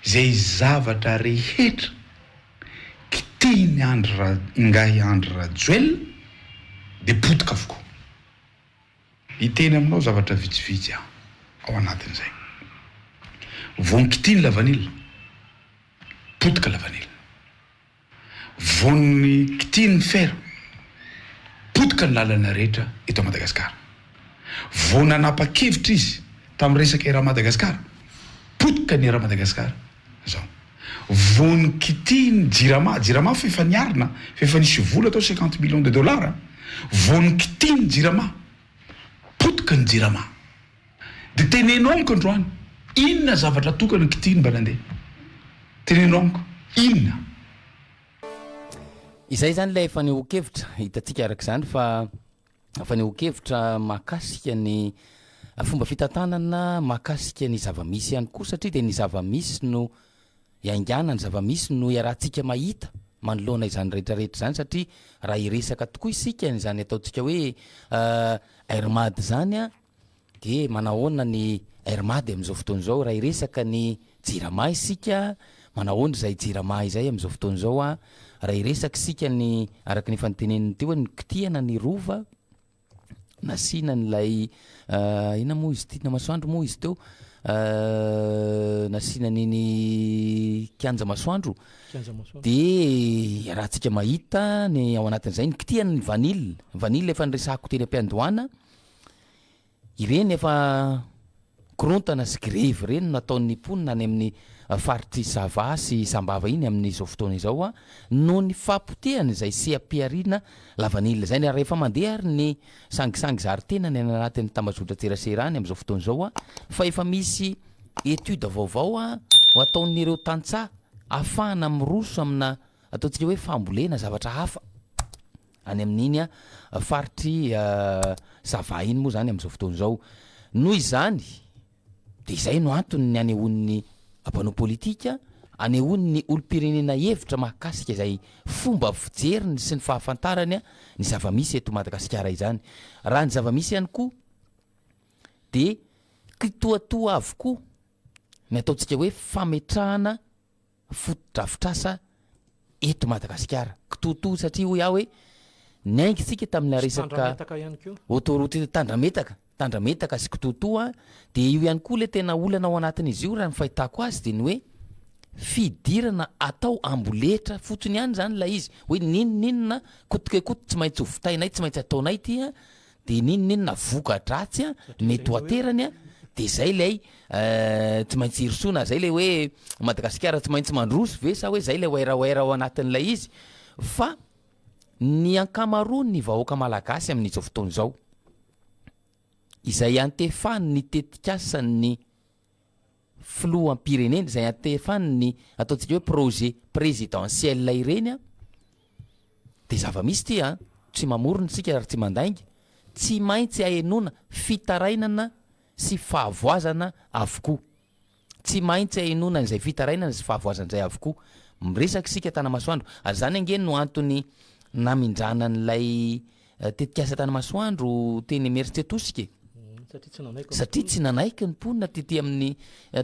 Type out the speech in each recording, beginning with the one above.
zay zavatra rehetra kitiny Andry Rajoelina de Potika avokoa. Iteny aminao zavatra vitsivitsy ao anatin'izay. Vony kitiny la vanille, Potika la vanille. Vony kitiny fer, Potika ny lalana rehetra eto Madagascar. Vony anapa-kevitra izy tamin'ny resaka era Madagascar, Potika ny era Madagascar. Zao. Vony kitiny jirama fefa niarina, fefa nisy vola atao 50 millions de dollars. Vony kitiny jirama, Potika ny jirama. De tenenao amiko androany, inona zavatra tokana ny kitiny mba nandeha? Tenenao amiko, inona? Izay zany ilay fanehoan-kevitra hitantsika araka izany fa fanehoan-kevitra mahakasika ny fomba fitantanana, mahakasika ny zavamisy ihany koa satria dia ny zavamisy no iaingana, ny zavamisy no iarahantsika mahita manoloana izany rehetrarehetra izany satria raha iresaka tokoa isika izany ataontsika hoe airmady zany a dia manahoana ny airmady amin'izao fotoana izao, raha iresaka ny jirama isika manahoana izay jirama izay amin'izao fotoana izao a, raha iresaka isika ny araka ny fanteneniny teo ny Kitihan'Ny rova nasina n'ilay ina moa izy tina masoandro moa izy teo nasina niny kianja masoandro dia raha-tsika mahita ny ao anatin'izay ny Kitihan'Ny vanille efa nyresako teny am-piandohana ireny efa korontana sy grevy ireny nataon'ny mponina any amin'ny faritry Sava sy Sambava iny amin'izao fotoana izao a no ny fampotehany izay sehampiarina la vanille zay rehefa mandeha ary ny sangisangy zaritena ny anatin'ny tambazotra tserasera any amin'izao fotoana izao a fa efa misy étude vaovao a ho ataon'ireo tantsaha ahafahana miroso amina ataontsika hoe fambolena zavatra hafa any amin'iny a faritry Sava iny moa zany amin'izao fotoana izao. Noho izany dia izay no antony ny anehoan'ny mpanao politika, anehoan'ny olom-pirenena hevitra mahakasika izay fomba fijeriny sy ny fahafantarany ny zavamisy eto Madagasikara izany. Raha ny zavamisy ihany koa dia kitoatoa avokoa ny ataontsika hoe fametrahana fotodrafitrasa eto Madagasikara. Kitoatoa satria ho iaho hoe niaingisika tamin'ny resaka autoroute tandrametaka sy kitoatoa dia io ihany koa le tena olana ao anatin'izy io raha ny fahitako azy dia ny hoe fidirana atao amboletra fotsiny ihany zany la izy hoe ninona kotokekoto tsy maintsy hovitainay tsy maintsy ataonay tia dia ninona voka-dratsy mety ho aterany dia zay lay tsy maintsy hirosona zay le hoe Madagasikara tsy maintsy mandroso ve sa hoe zay le oeraoera ao anatin'ilay izy fa ny ankamaroany ny vahoaka malagasy amin'izao fotoana izao izay antefany ny tetikasany filoham-pirenena izay antefany ny ataontsika hoe projet présidentiel ireny dia zavamisy ty tsy mamorona sika ary tsy mandainga tsy maintsy ahenona fitarainana sy fahavoazana avokoa, tsy maintsy ahenona n'izay fitarainana sy fahavoazana izay avokoa. Miresaka sika Tanamasoandro ary zany angeny no antony namindrana n'ilay tetikasa Tanamasoandro teny Emersite tosika satria tsy nanaiky ny mponina ty amin'ny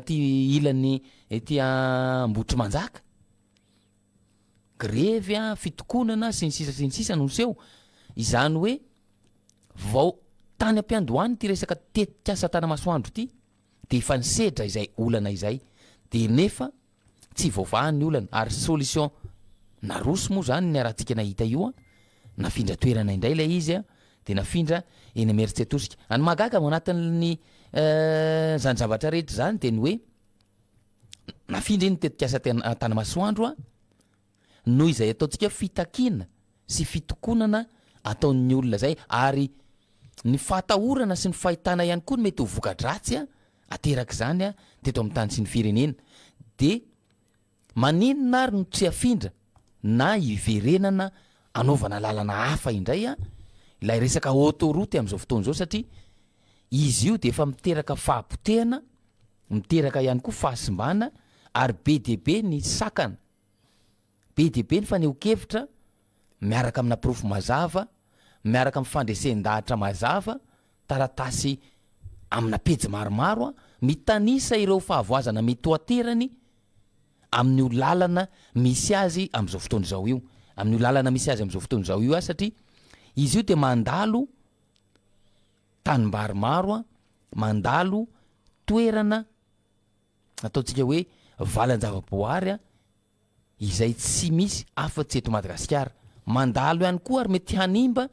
ty ilany ty Ambotry Manjaka grevy fitokonana sy ny sisa no seho izany hoe vao tany am-piandohany ty resaka tetikasa Tanamasoandro ty dia efa nisedra izay olana izay dia nefa tsy voavahan'ny olana ary solution naroso moa zany ny arahantsika nahita io nafindra toerana indray ilay izy dia nafindra eny Emersite tosika any magaga ao anatin'ny zany zavatra rehetra zany dia ny hoe nafindra iny tetikasa Tanamasoandro noho izay ataontsika fitakina sy fitokonana ataon'ny olona zay ary ny fahatahorana sy ny fahitana ihany koa mety ho voka-dratsy ateraka izany teto amin'ny tany sy ny firenena dia maninona ary no tsy afindra na iverenana anaovana lalana hafa indray ilay resaka autoroute amin'izao fotoana izao satria izy io dia efa miteraka fahampotehana, miteraka ihany koa fahasimbana ary be dia be ny sakana, be dia be ny faneho-kevitra miaraka amina porofo mazava, miaraka amin'ny fandresen-dahatra mazava, taratasy amina pejy maromaro mitanisa ireo fahavoazana mety ho aterany amin'io lalana misy azy am'izao fotoana zao io, amin'io lalana misy azy am'izao fotoana zao io satria izy io de mandalo tanimbary maro mandalo toerana ataontsika hoe valan-javaboary izay tsy misy afa-tsy eto Madagasikara. Mandalo ihany koa ary mety hanimba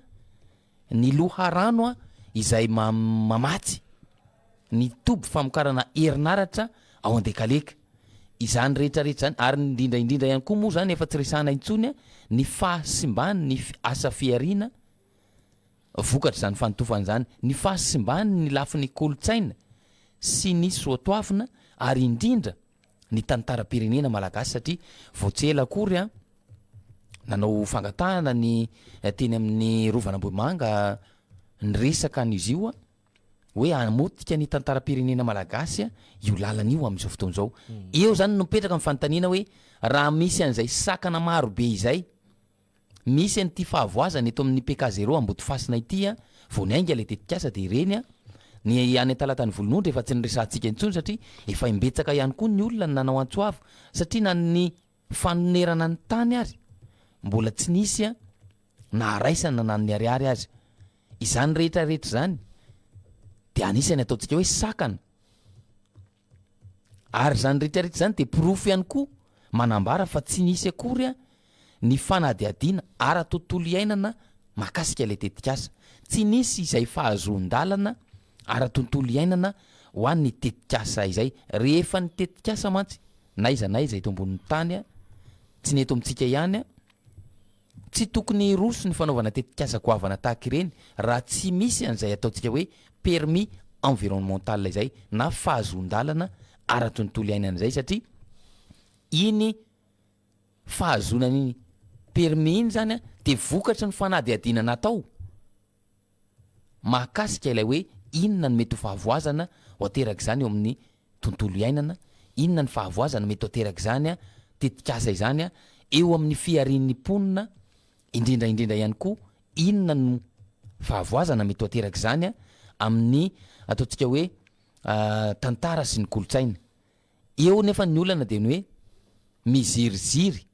ny loharano izay mamatsy ny toby famokarana herinaratra ao an-dekaleka. Izany rehetrarehetra zany ary indrindraindrindra ihany koa moa zany efa tsy resahana intsony ny fahasimbany ny asa fiarina vokatra zany fanotofana zany, ny fahasimbany ny lafin'ny kolotsaina sy ny soatoavina ary indrindra ny tantaram-pirenena malagasy satria voatsela akory nanao fangatahana ny teny amin'ny rovan'Ambohimanga ny resaka an'izy io hoe amotika ny tantaram-pirenena malagasy io lalana io amin'izao fotoana zao. Eo zany no mipetraka amin'ny fanontaniana hoe raha misy an'izay sakana maro be izay, misy an'ity fahavoazana eto amin'ny PK0 ambody fasina ity vao niainga ilay tetikasa de ireny ny any talatany volonondry efa tsy niresantsika intsony satria efa imbetsaka ihany koa ny olona nanao antsoavo satria na ny fanonerana ny tany ary mbola tsy nisy na araisana na ny ariary azy. Izany rehetrarehetra zany de anisany ataontsika hoe sakana ary zany rehetrarehetra zany de pirofo ihany koa manambara fa tsy nisy akory ny fanadihadiana ara-tontolo iainana mahakasika ilay tetikasa, tsy nisy izay fahazoan-dalana ara-tontolo iainana ho an'ny tetikasa izay rehefa ny tetikasa mantsy naiza eto ambonin'ny tany tsy ny eto amintsika ihany tsy tokony roso ny fanaovana tetikasa goavana tahaka ireny raha tsy misy an'izay ataontsika hoe permis environnemental izay na fahazoan-dalana ara-tontolo iainana izay satria iny fahazonana iny permis iny zany de vokatra ny fanadihadiana natao mahakasika ilay hoe inona ny mety ho fahavoazana ho ateraka izany eo amin'ny tontolo iainana, inona ny fahavoazana mety ho ateraka izany tetikasa izany eo amin'ny fiarin'ny mponina, indrindraindrindra ihany koa inona no fahavoazana mety ho ateraka izany amin'ny ataontsika hoe tantara sy ny kolotsaina. Eo nefa ny olana de ny hoe miziriziry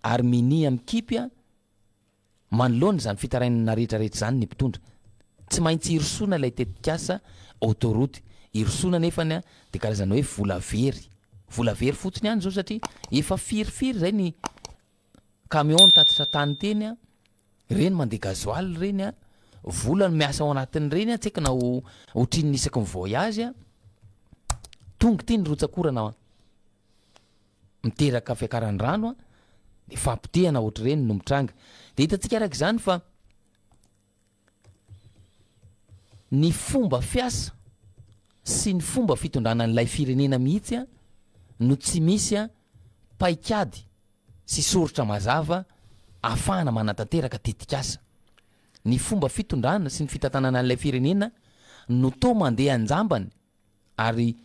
ary mini amikipy manoloana zany fitarainana rehetrarehetra zany ny mpitondra. Tsy maintsy irosona ilay tetikasa autoroute, irosona nefany de karazana hoe vola very fotsiny ihany zao satria efa firifiry zay ny camion tatitra tany teny reny mandeha gasoil reny vola no miasa ao anatin'ireny tsy haiko na ohatrin'ny isaky ny voyage tonga ty ny rotsakorana miteraka fiakaran'ny rano de fampitehana ohatry reny no mitranga. De hitantsika araka izany fa ny fomba fiasa sy ny fomba fitondrana n'ilay firenena mihitsy no tsy misy paikady sy soritra mazava ahafahana manatanteraka tetikasa. Ny fomba fitondrana sy ny fitantanana n'ilay firenena no to mandeha anjambany ary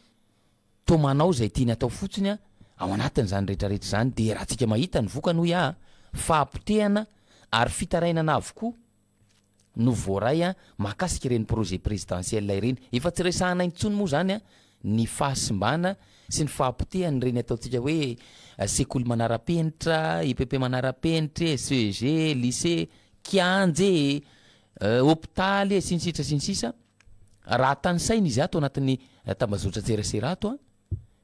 to manao zay tiany atao fotsiny ao anatin'izany rehetrarehetra zany de raha tsika mahita ny vokany hoe fahampitehana ary fitarainana avokoa no voaray mahakasika ireny projet présidentiel ireny. Efa tsy resahana intsony moa zany ny fahasimbana sy ny fahampitehana ireny ataontsika hoe sekoly manara-penitra, IPP manara-penitra, SEG, lycée, kianjy, hôpitaly sinsisa raha tanysaina izy ato anatin'ny tambazotra tserasera ato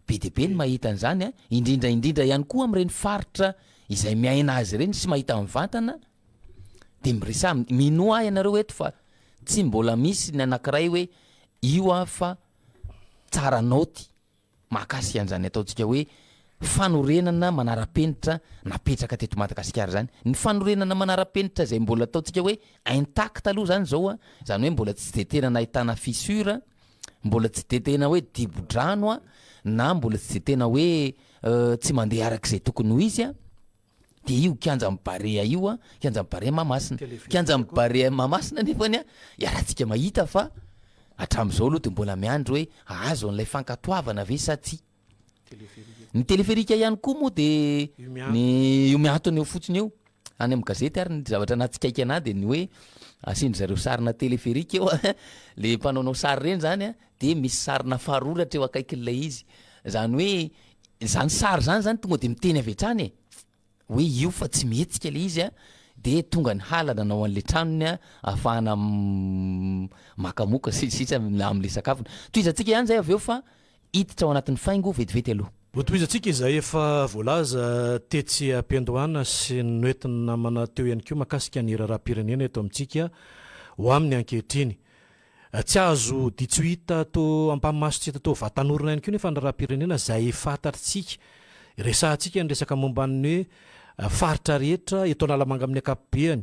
be de be ny mahita an'izany indrindraindrindra ihany koa amin'ireny faritra izay miaina azy ireny sy mahita mivantana de miresa minoa ianareo eto fa tsy mbola misy ny anankiray hoe io fa tsara naoty mahakasika an'izany ataontsika hoe fanorenana manara-penitra napetraka teto Madagasikara zany. Ny fanorenana manara-penitra zay mbola ataontsika hoe intact aloha zany zao zany hoe mbola tsy de tena nahitana fissure, mbola tsy de tena hoe dibo-drano na mbola tsy de tena hoe tsy mandeha arak'izay tokony ho izy de io kianja Barea io kianja Barea mamasina, kianja Barea mamasina nefany iarahantsika mahita fa hatram'izao aloha de mbola miandry hoe azo an'ilay fankatoavana ve sa tsy. Ny teleferika ihany koa moa de ny io miantony eo fotsiny eo any amin'ny gazety ary ny zavatra natsikaiky anahy de ny hoe asindry zareo sarina teleferika eo le mpanaonao sary reny zany de misy sarina faroratra eo akaikin'ilay izy zany hoe zany sary zany tonga de miteny avy hatrany hoe io fa tsy mihetsika le izy de tonga ny halana nao an'le tranony ahafahana makamoka sisa am'le sakafony toizantsika ihany zay avy eo fa hiditra ao anatin'ny faingo vetivety aloha toizantsika izay efa voalaza tetsy ampiandohana sy noentina namana teo ihany ko makasika ny raharaha-pirenena eto amintsika ho amin'ny ankehitriny tsy azo ditso hita to ampamasotsika to vatan'orona ihany ko nefa ny raharaha-pirenena zay fantatritsika resahantsika ny resaka momban'ny hoe faritra rehetra eto analamanga amin'ny akapobeany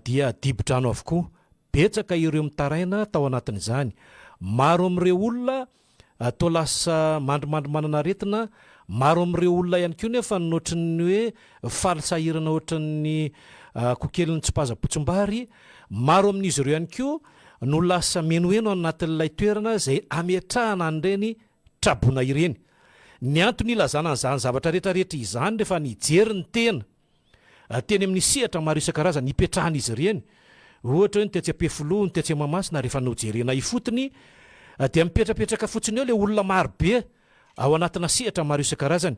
dia dibodrano avokoa betsaka ireo mitaraina tao anatin'izany maro amin'ireo olona to lasa mandrimandry manana retina maro amin'ireo olona ihany koa nefa notrany hoe falisahirana ohatran'ny kokeliny tsipaza-potsombary maro amin'izy ireo ihany koa no lasa menoeno anatin'ilay toerana zay ametrahana an'ireny trabona ireny ny antony ilazana an'izany zavatra rehetrarehetra izany rehefa nijery ny teny amin'ny sehatra maro isan-karazany hipetrahana izy ireny ohatra hoe nytetsy ampefiloha ny tetsy mamasina rehefa nojerena ifotony dia mipetrapetraka fotsiny eo le olona marobe ao anatina sehatra maro isan-karazany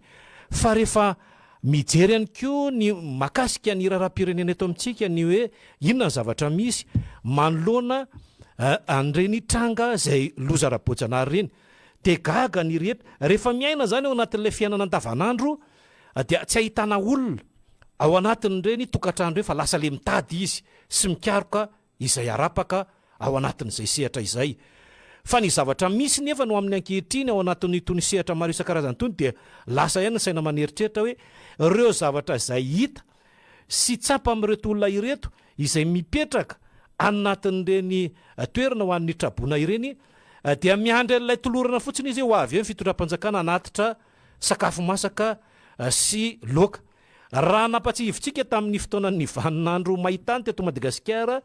fa rehefa mijery ihany koa ny makasika ny raharaha-pirenena eto amintsika ny hoe inona ny zavatra misy manoloana an'ireny tranga zay loza ra-bojanary reny de gaga ny rehetra rehefa miaina zany ao anatin'ilay fiainana andavanandro dia tsy ahitana olona ao anatin'ireny tokantrano reny fa lasa le mitady izy sy mikaroka izay arapaka ao anatin'izay sehatra izay fa ny zavatra misy nefa no amin'ny ankehitriny ao anatin'ny tony sehatra maro isan-karazany tony dia lasa ihany ny saina maneritreritra hoe ireo zavatra zay hita sy tsapa amin'ireto olona ireto izay mipetraka anatin'ireny toerana ho an'ny trabona ireny dia miandry an'ilay tolorana fotsiny izy ho avy eo ny fitondram-panjakana anatitra sakafo masaka sy loka raha nampatsihivitsika tamin'ny fotoanan'ny vaninandro mahitany teto Madagasikara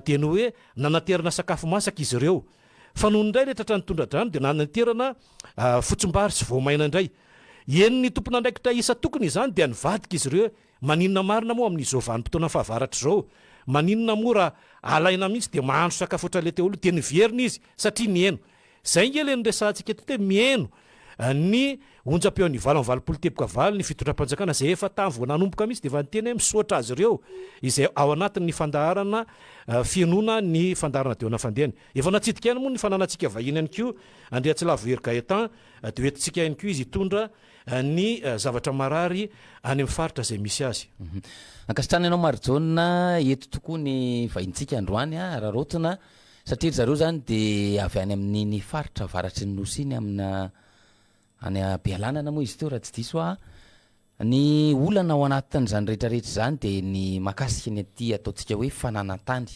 dia no hoe nanaterana sakafo masaka izy ireo fa noho indray le tratra nytondradrano dia nanaterana fotsombary sy voamaina indray eniny tompona ndraikitra isa tokony izany dia nivadika izy ireo maninona marina moa amin'izao vanim-potoana fahavaratra zao maninona moa raha alaina mihitsy dia mahandro sakafo oatra le teolo dia niverina izy satria mieno zay ngele ny resantsika eto hoe mieno ny onjam-peo ny valo am'valopolo teboka valo ny fitondram-panjakana zay efa tamy vo nanomboka mihitsy dia efa niteny hoe misotra azy ireo izay ao anatin'ny fandaharana fianona ny fandaharana deona fandehany efa natsidika ihany moa ny fananantsika vahiny ihany koa andrea tsy lavo hery gaetan dia hoentintsika ihany koa izy hitondra ny zavatra marary any amin'ny faritra zay misy azy ankasitrany ianao marjona eto tokoa ny vahintsika androany raha rotona satria zareo zany de avy any amin'ny faritra varatry ny nosy iny amina any Bealanana moa izy teo raha tsy diso ny olana ao anatin'izany rehetrarehetra zany de ny makasika ny aty ataontsika hoe fananantany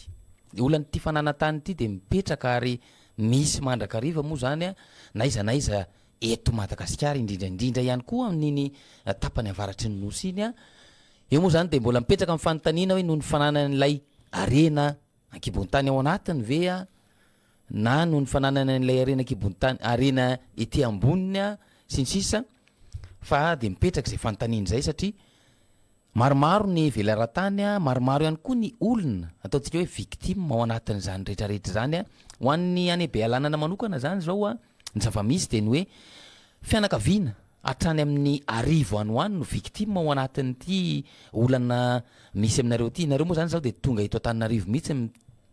olany ty fananantany ity de mipetraka ary misy mandrakariva moa zany na iza eto Madagasikara indrindraindrindra ihany koa amin'iny tapany avaratry ny nosy iny eo moa zany de mbola mipetraka amin'ny fanontaniana hoe noho ny fananan'ilay arena ankibon-tany ao anatiny ve na noho ny fananana n'ilay arena ankibon-tany arena ety amboniny sy ny sisa fa de mipetraka izay fanontaniana zay satria maromaro ny velaran-tany maromaro ihany koa ny olona ataontsika hoe victime ao anatin'izany rehetrarehetra zany ho an'ny any Bealanana manokana zany zao ny zava-misy de ny hoe fianakaviana hatrany amin'ny arivo any hoany no victime ao anatin'ity olana misy aminareo ty nareo moa zany zao de tonga eto Antananarivo mihitsy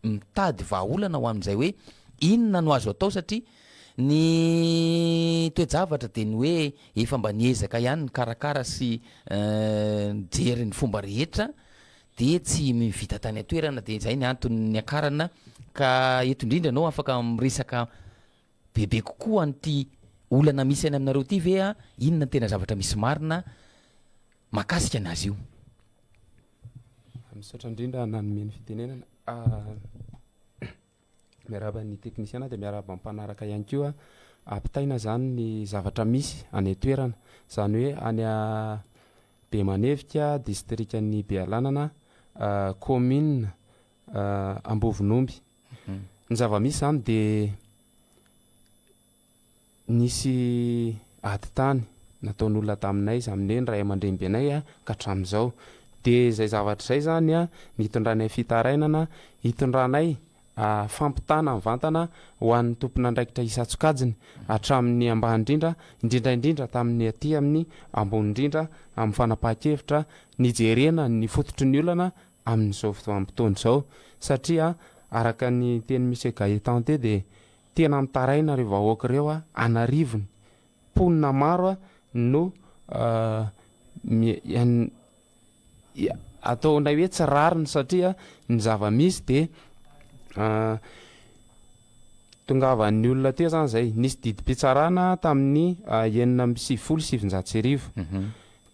mitady vahaolana ho amin'izay hoe inona no azo atao satria ny toejavatra de ny hoe efa mba niezaka ihany ny karakara sy jery ny fomba rehetra de tsy mivita tany atoerana de zay ny antony ny akarana ka eto indrindra anao afaka miresaka bebe kokoa an'ity olana misy any aminareo ty ve inona tena zavatra misy marina makasika anazy io misaotra indrindra nanomeny fitenenana miaraba ny teknisiana dia miaraba mpanaraka ihany koa ampitaina zany ny zavatra misy any toerana zany hoe any Bemanevika district-ny Bealanana commune Ambovinomby ny zava-misy zany dia nisy adi-tany nataon'olona taminay izy aminay ny ray aman-dreny-benay ka hatramin'izao dia zay zavatra zay zany nitondranay fitarainana hitondranay fampitana mivantana ho an'ny tompona ndraikitra isatsokajiny hatramin'ny ambany indrindra tamin'ny aty amin'ny ambony indrindra amin'ny fanapahan-kevitra nijerena ny fototry ny olana amin'izao fotoam-potony izao satria araka ny teny misy Gaetan te dia tena mitaraina ireo vahoaka ireo anarivony ponina maro no ataonay hoe tsy rariny satria ny zava-misy dia tongavan'ny olona teo zany zay nisy didim-pitsarana tamin'ny 1970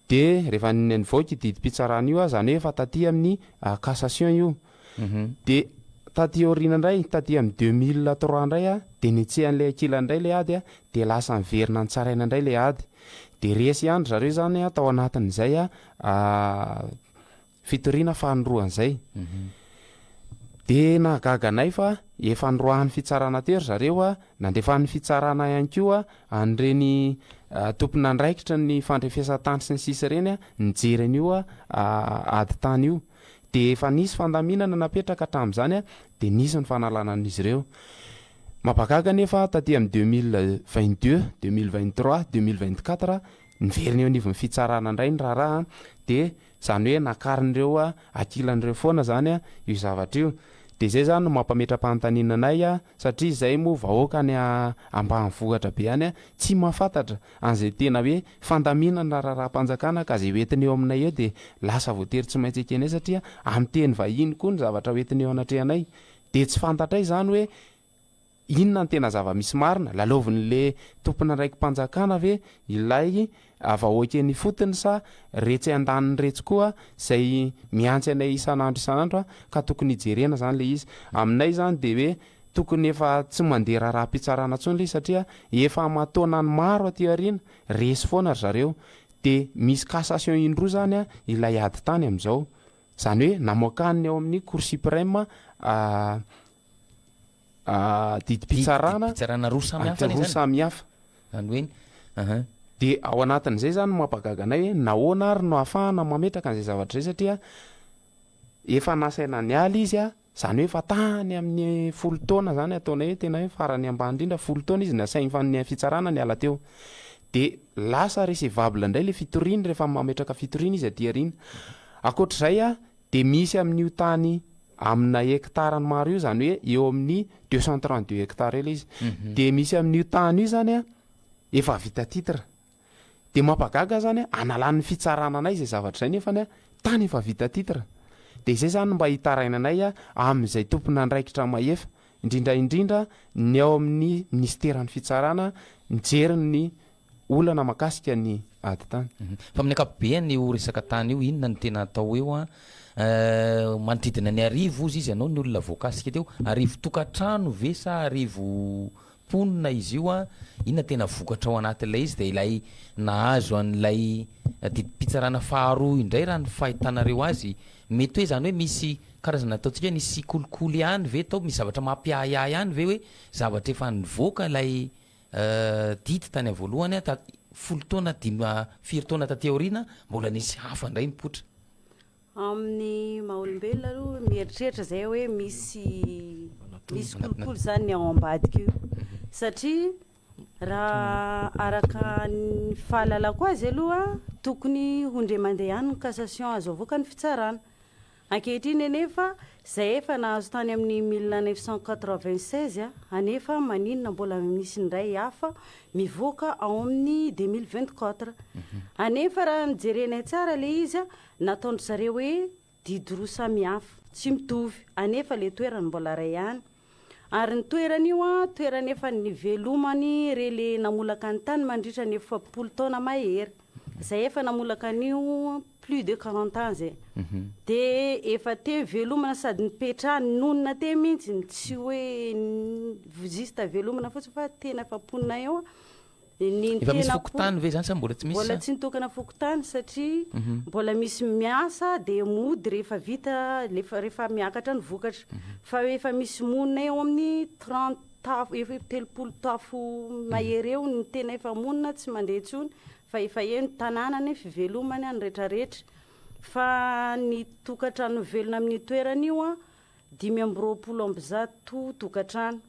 dia rehefa nivoaka didim-pitsarana io zany hoe efa taty amin'ny cassation io dia taty aoriana indray taty amin'ny 2003 indray dia nitsehan'ilay akila indray le ady dia lasa miverina ny tsaraina indray le ady dia resy andro zareo zany tao anatin'izay fitoriana fanoroan'izay dia nahagaganay fa efa noroahan'ny fitsarana tery zareo nandefan'ny fitsarana ihany koa an'ireny tompona andraikitra ny fandrefesa-tany sy ny sisa ireny nijereny io ady tany io dia efa nisy fandaminana napetraka hatramin'izany dia nisy ny fanalanan'izy ireo mapagaga nefa taty amin'ny 2022 2023 2024 niverina eo anivon'ny fitsarana indray ny raharaha dia zany hoe nakarin'ireo akilan'ireo foana zany io zavatra io dia zay zany no mampametra-panontaniana anay satria zay moa vahoaka any ambanivohitra be any tsy mahafantatra an'izay tena hoe fandaminana raharaha-panjakana ka zay hoentiny eo aminay eo dia lasa voatery tsy maintsy ekenay satria amin'ny teny vahiny koa ny zavatra hoentiny eo anatrehanay dia tsy fantatray zany hoe inona ny tena zava-misy marina lalaovin'le tompona ndraiky mpanjakana ve ilay vahoakeny fotony sa retsy andaniny retsy koa zay miantsy anay isan'andro ka tokony hijerena zany le izy aminay zany dia hoe tokony efa tsy mandeha raha-pitsarana ntsony le satria efa mataonany maro aty aoriana resy foana ry zareo dia misy cassation indroa zany ilay ady tany amin'izao zany hoe namoakaniny ao amin'ny cour suprême didim-pitsarana roa samihafa zany hoe dia ao anatin'izay zany mampagaganay hoe nahoana ary no ahafahana mametraka an'izay zavatra zay satria efa nasaina Nally izy zany hoe fa tany amin'ny 10 taona zany ataonay hoe tena hoe farany ambany indrindra 10 taona izy nasainy fa ny fitsarana ny ala teo dia lasa recevable indray le fitoriany rehefa mametraka fitoriana izy aty arina akoatr'izay dia misy amin'io tany amina hektarany maro io zany hoe eo amin'ny 232 hectare ela izy dia misy amin'io tany io zany efa vita titre dia mampagaga zany analan'ny fitsarana anay zay zavatra zay nefa tany efa vita titre dia izay zany mba hitaraina anay amin'izay tompona andraikitra mahefa indrindraindrindra ny ao amin'ny ministeran'ny fitsarana nijeriny ny olana makasika ny ady tany fa amin'ny akapobeany io resaka tany io inona ny tena atao eo manodidina ny arivo izy ianao ny olona voakasika teo arivo tokantrano ve sa arivo ponina izy io inona tena vokatra ao anatin'ilay izy dia ilay nahazo an'ilay didim-pitsarana faharoa indray raha ny fahitanareo azy mety hoe zany hoe misy karazana ataontsika nisy kolikoly ihany ve tao misy zavatra mampiahiahy ihany ve hoe zavatra efa nivoaka ilay didy tany voalohany 10 taona 4 taona taty aoriana mbola nisy hafa indray mipotra amin'ny maha-olombelona aloha mieritreritra zay hoe misy kolikoly zany ny ao ambadika io satria raha araka ny fahalalako azy aloha tokony hondre mandeha ihany ny cassation azo avoaka ny fitsarana ankehitriny anefa zay efa nahazo tany amin'ny 1996 anefa maninona mbola misy indray hafa mivoaka ao amin'ny 2024 anefa raha nijerenay tsara le izy nataondry zareo hoe didy roa samihafa tsy mitovy anefa le toerany mbola ray ihany ary ny toerany io toerany efa nivelomany rele namolaka ny tany mandritra ny 70 taona mahery zay efa namolaka an'io plus de 40 ans zay dia efa te velomana sady nipetrahany nonona te mihitsy tsy hoe juste velomana fotsy fa tena faponina eo efa misy fokotany ve zany sa mbola tsy misy mbola tsy nitokana fokotany satria mbola misy miasa dia mody rehefa vita rehefa miakatra ny vokatra fa efa misy monina eo amin'ny 30 tafo efa 30 tafo mahery eo ny tena efa monina tsy mandeha intsony fa efa eny tanànany fivelomany any rehetrarehetra fa ny tokatrano velona amin'ny toerana io 520 tokantrano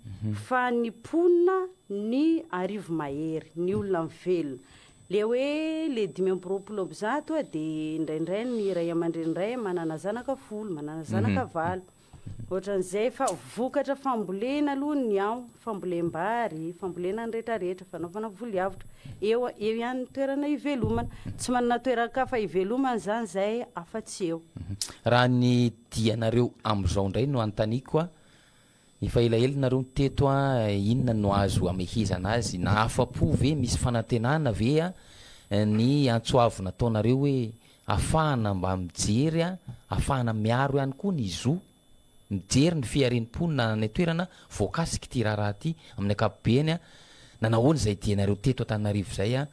fa ny ponina ny arivo mahery ny olona mivelona le hoe le 520 dia indraindray ny ray aman-dreny manana zanaka 10 manana zanaka 7 ohatran'izay fa vokatra fambolena aloha ny ao fambolem-bary fambolena ny rehetrarehetra fanaovana volyavitra eo ihany toerana ivelomana tsy manana toerakafa ivelomana zany zay afa-tsy eo raha ny dianareo am'izao indray no antaniko a efa elaelinareo teto a inona no azo amehizana azy na afa-po ve misy fanantenana ve a ny antsoavo nataonareo hoe afahana mba mijery a afahana miaro ihany koa ny zo mijery ny fiarenimponina ny toerana voakasika ty raharaha ty amin'ny akapobeany a nanahoany zay dianareo teto Antananarivo zay a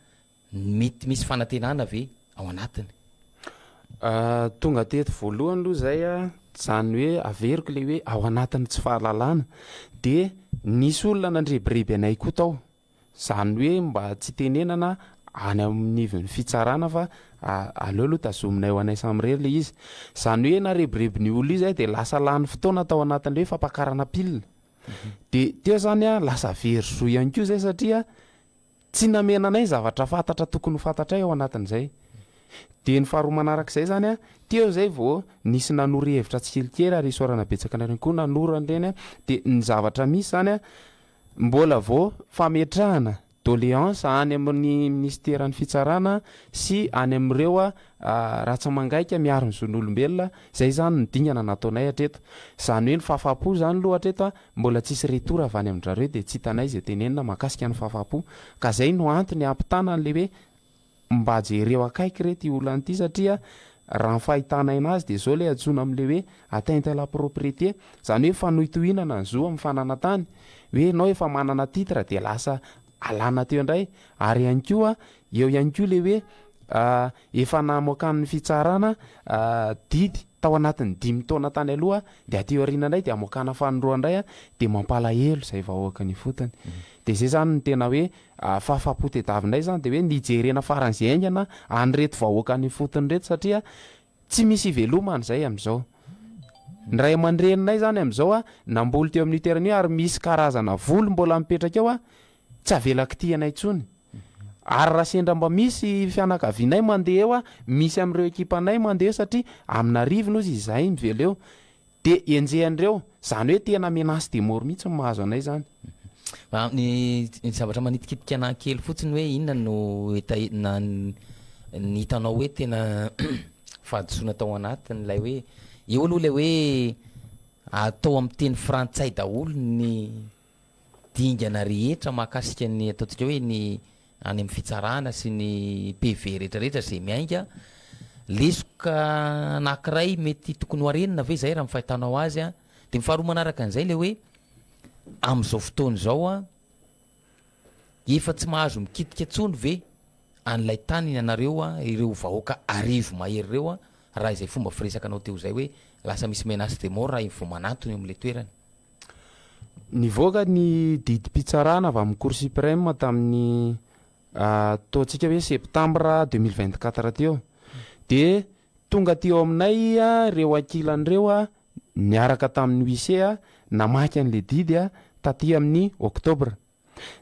mety misy fanantenana ve ao anatiny tonga teto voalohany aloha zay a zany hoe averiko le hoe ao anatiny tsy fahalalana de nisy olona nandrebireby anay koa tao zany hoe mba tsy tenenana any amin'ny fitsarana fa aleo aloha tazominay ho anay samyrery le izy zany hoe narebireby ny olo izy de lasa lany fotoana tao anatin'le hoe fampakarana pilina de teo zany a lasa verizo ihany koa zay satria tsy namena anay zavatra fantatra tokony fantatra ao anatin'izay de ny faharoa manarak'izay zany a teo zay vao nisy nanoro hevitra tsikelikely ary isorana betsaka nareny koa nanoro an'ireny a de ny zavatra misy zany a mbola vao fametrahana doléance any amin'ny ministeran'ny fitsarana sy any amin'ireo a ratsamangaika miaro ny zon'olombelona zay zany ny dingana nataonay hatreto zany hoe ny fahafapo zany loha hatreto a mbola tsisy retour avy any amin'ndrareo de tsy hitanay zay tenenina mahakasika ny fahafapo ka zay no antony ampitana an'le hoe mba jereo akaiky rety olana ity satria raha ny fahitanay anazy de zao le atsona amin'le hoe atteinte à la propriété zany hoe fanohitohinana ny zo amin'ny fananatany hoe nao efa manana titre de lasa alana teo indray ary ihany koa eo ihany koa le hoe efa namoakan'ny fitsarana didy tao anatin'ny 5 taona tany aloha de ateo arina indray de amoakana fanoroa indray a de mampalahelo zay vahoaka ny fotony de zay zany ny tena hoe fahafapotedavinay zany de hoe nijerena faran'izay aingana anyreto vahoaka ny fotony reto satria tsy misy ivelomany zay am'izao ny ray aman-dreninay zany am'izao a namboly teo amin'ny terany io ary misy karazana volo mbola mipetraka eo a tsy avelaky ty anay tsony ary raha sendra mba misy fianakavinay mandeha eo a misy amin'ireo ekipanay mandeha eo satria amin'arivo nozy izay mivela eo de enjehan'ireo zany hoe tena menace de mort mihitsy ny mahazo anay zany ny zavatra manitikitika anankely fotsiny hoe inona no ny hitanao hoe tena fahadisoana tao anatin'lay hoe eo aloha lay hoe atao amin'ny teny frantsay daholo ny dingana rehetra mahakasika ny ataontsika hoe ny any amin'ny fitsarana sy ny PV rehetrarehetra zay miainga lesoka anankiray mety tokony ho arenina ve zay raha mifahitanao azy a de mifaharoa manaraka an'izay le hoe am'izao fotoana zao a efa tsy mahazo mikitika tsony ve an'ilay tany anareo a ireo vahoaka arivo mahery reo a raha izay fomba firesaka anao teo zay hoe lasa misy menace de mort raha vo manatony eo amin'le toerany ny voaka ny didy pitsarana avy amin'ny cour suprême tamin'ny taontsika hoe septembre 2024 teo de tonga teo aminay reo ankilan'ireo a niaraka tamin'ny huissier a namaky an'le didy a taty amin'ny octobre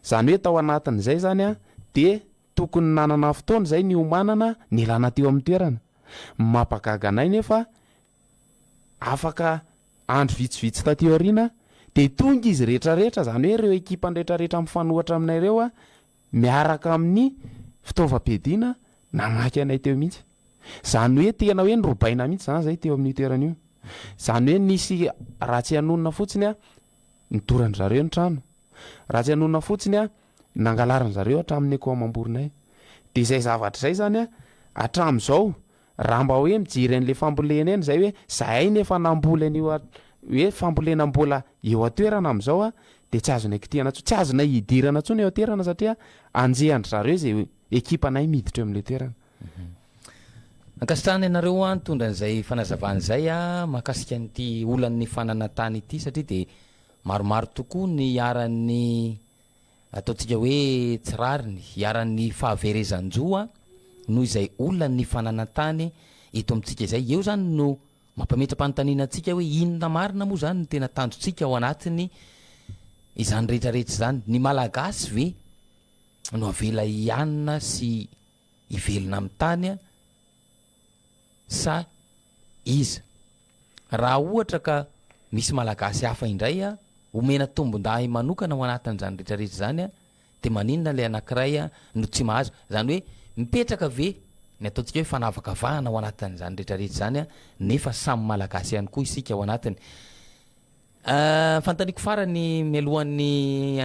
zany hoe tao anatin'izay zany a de tokony nanana fotoana zay ny omanana ny lana teo amin'ny toerana mampagaga anay nefa afaka andro vitsivitsy tateo arina de tonga izy rehetrarehetra zany hoe reo ekipany rehetrarehetra mifanohatra aminay reo a miaraka amin'ny fitaovam-piadiana namaky anay teo mihitsy zany hoe tena hoe nyrobaina mihitsy zany zay teo amin'ny toerana io zany hoe nisy ratsy anonona fotsiny a nidorany zareo ny trano ratsy anonona fotsiny a nangalarany zareo hatramin'ny akoamam-borinay de zay zavatra zay zany a hatram'izao raha mba hoe mijery an'le fambolena eny zay hoe zahay nefa namboly an'io hoe fambolena mbola eo atoerana am'izao a de tsy azonay kitihana tsy azonay hidirana tsony eo atoerana satria anjehandry zareo zay ekipanay miditra eo amin'le toerana ankasitrahany ianareo a nitondra an'izay fanazavan'izay a mahakasika an'ity olan'ny fananatany ity satria de maromaro tokoa ny iaran'ny ataontsika hoe tsirariny iaran'ny fahaverezanjo a noho izay olany fananatany eto amintsika izay eo zany no mampametra-panontaniana antsika hoe inona marina moa zany ny tena tanjontsika ao anatiny izany rehetrarehetra zany. Ny malagasy ve no avela ianina sy ivelona amin'ny tany a sa iza? Raha ohatra ka misy malagasy hafa indray a omena tombon-dahy manokana ao anatin'izany rehetrarehetra zany a de maninona le anankiray a no tsy mahazo, zany hoe mipetraka ve ny ataontsika hoe fanavakavahana ao anatin'izany rehetrarehetra zany a nefa samy malagasy ihany koa isika ao anatiny. Fantaniko farany mialohan'ny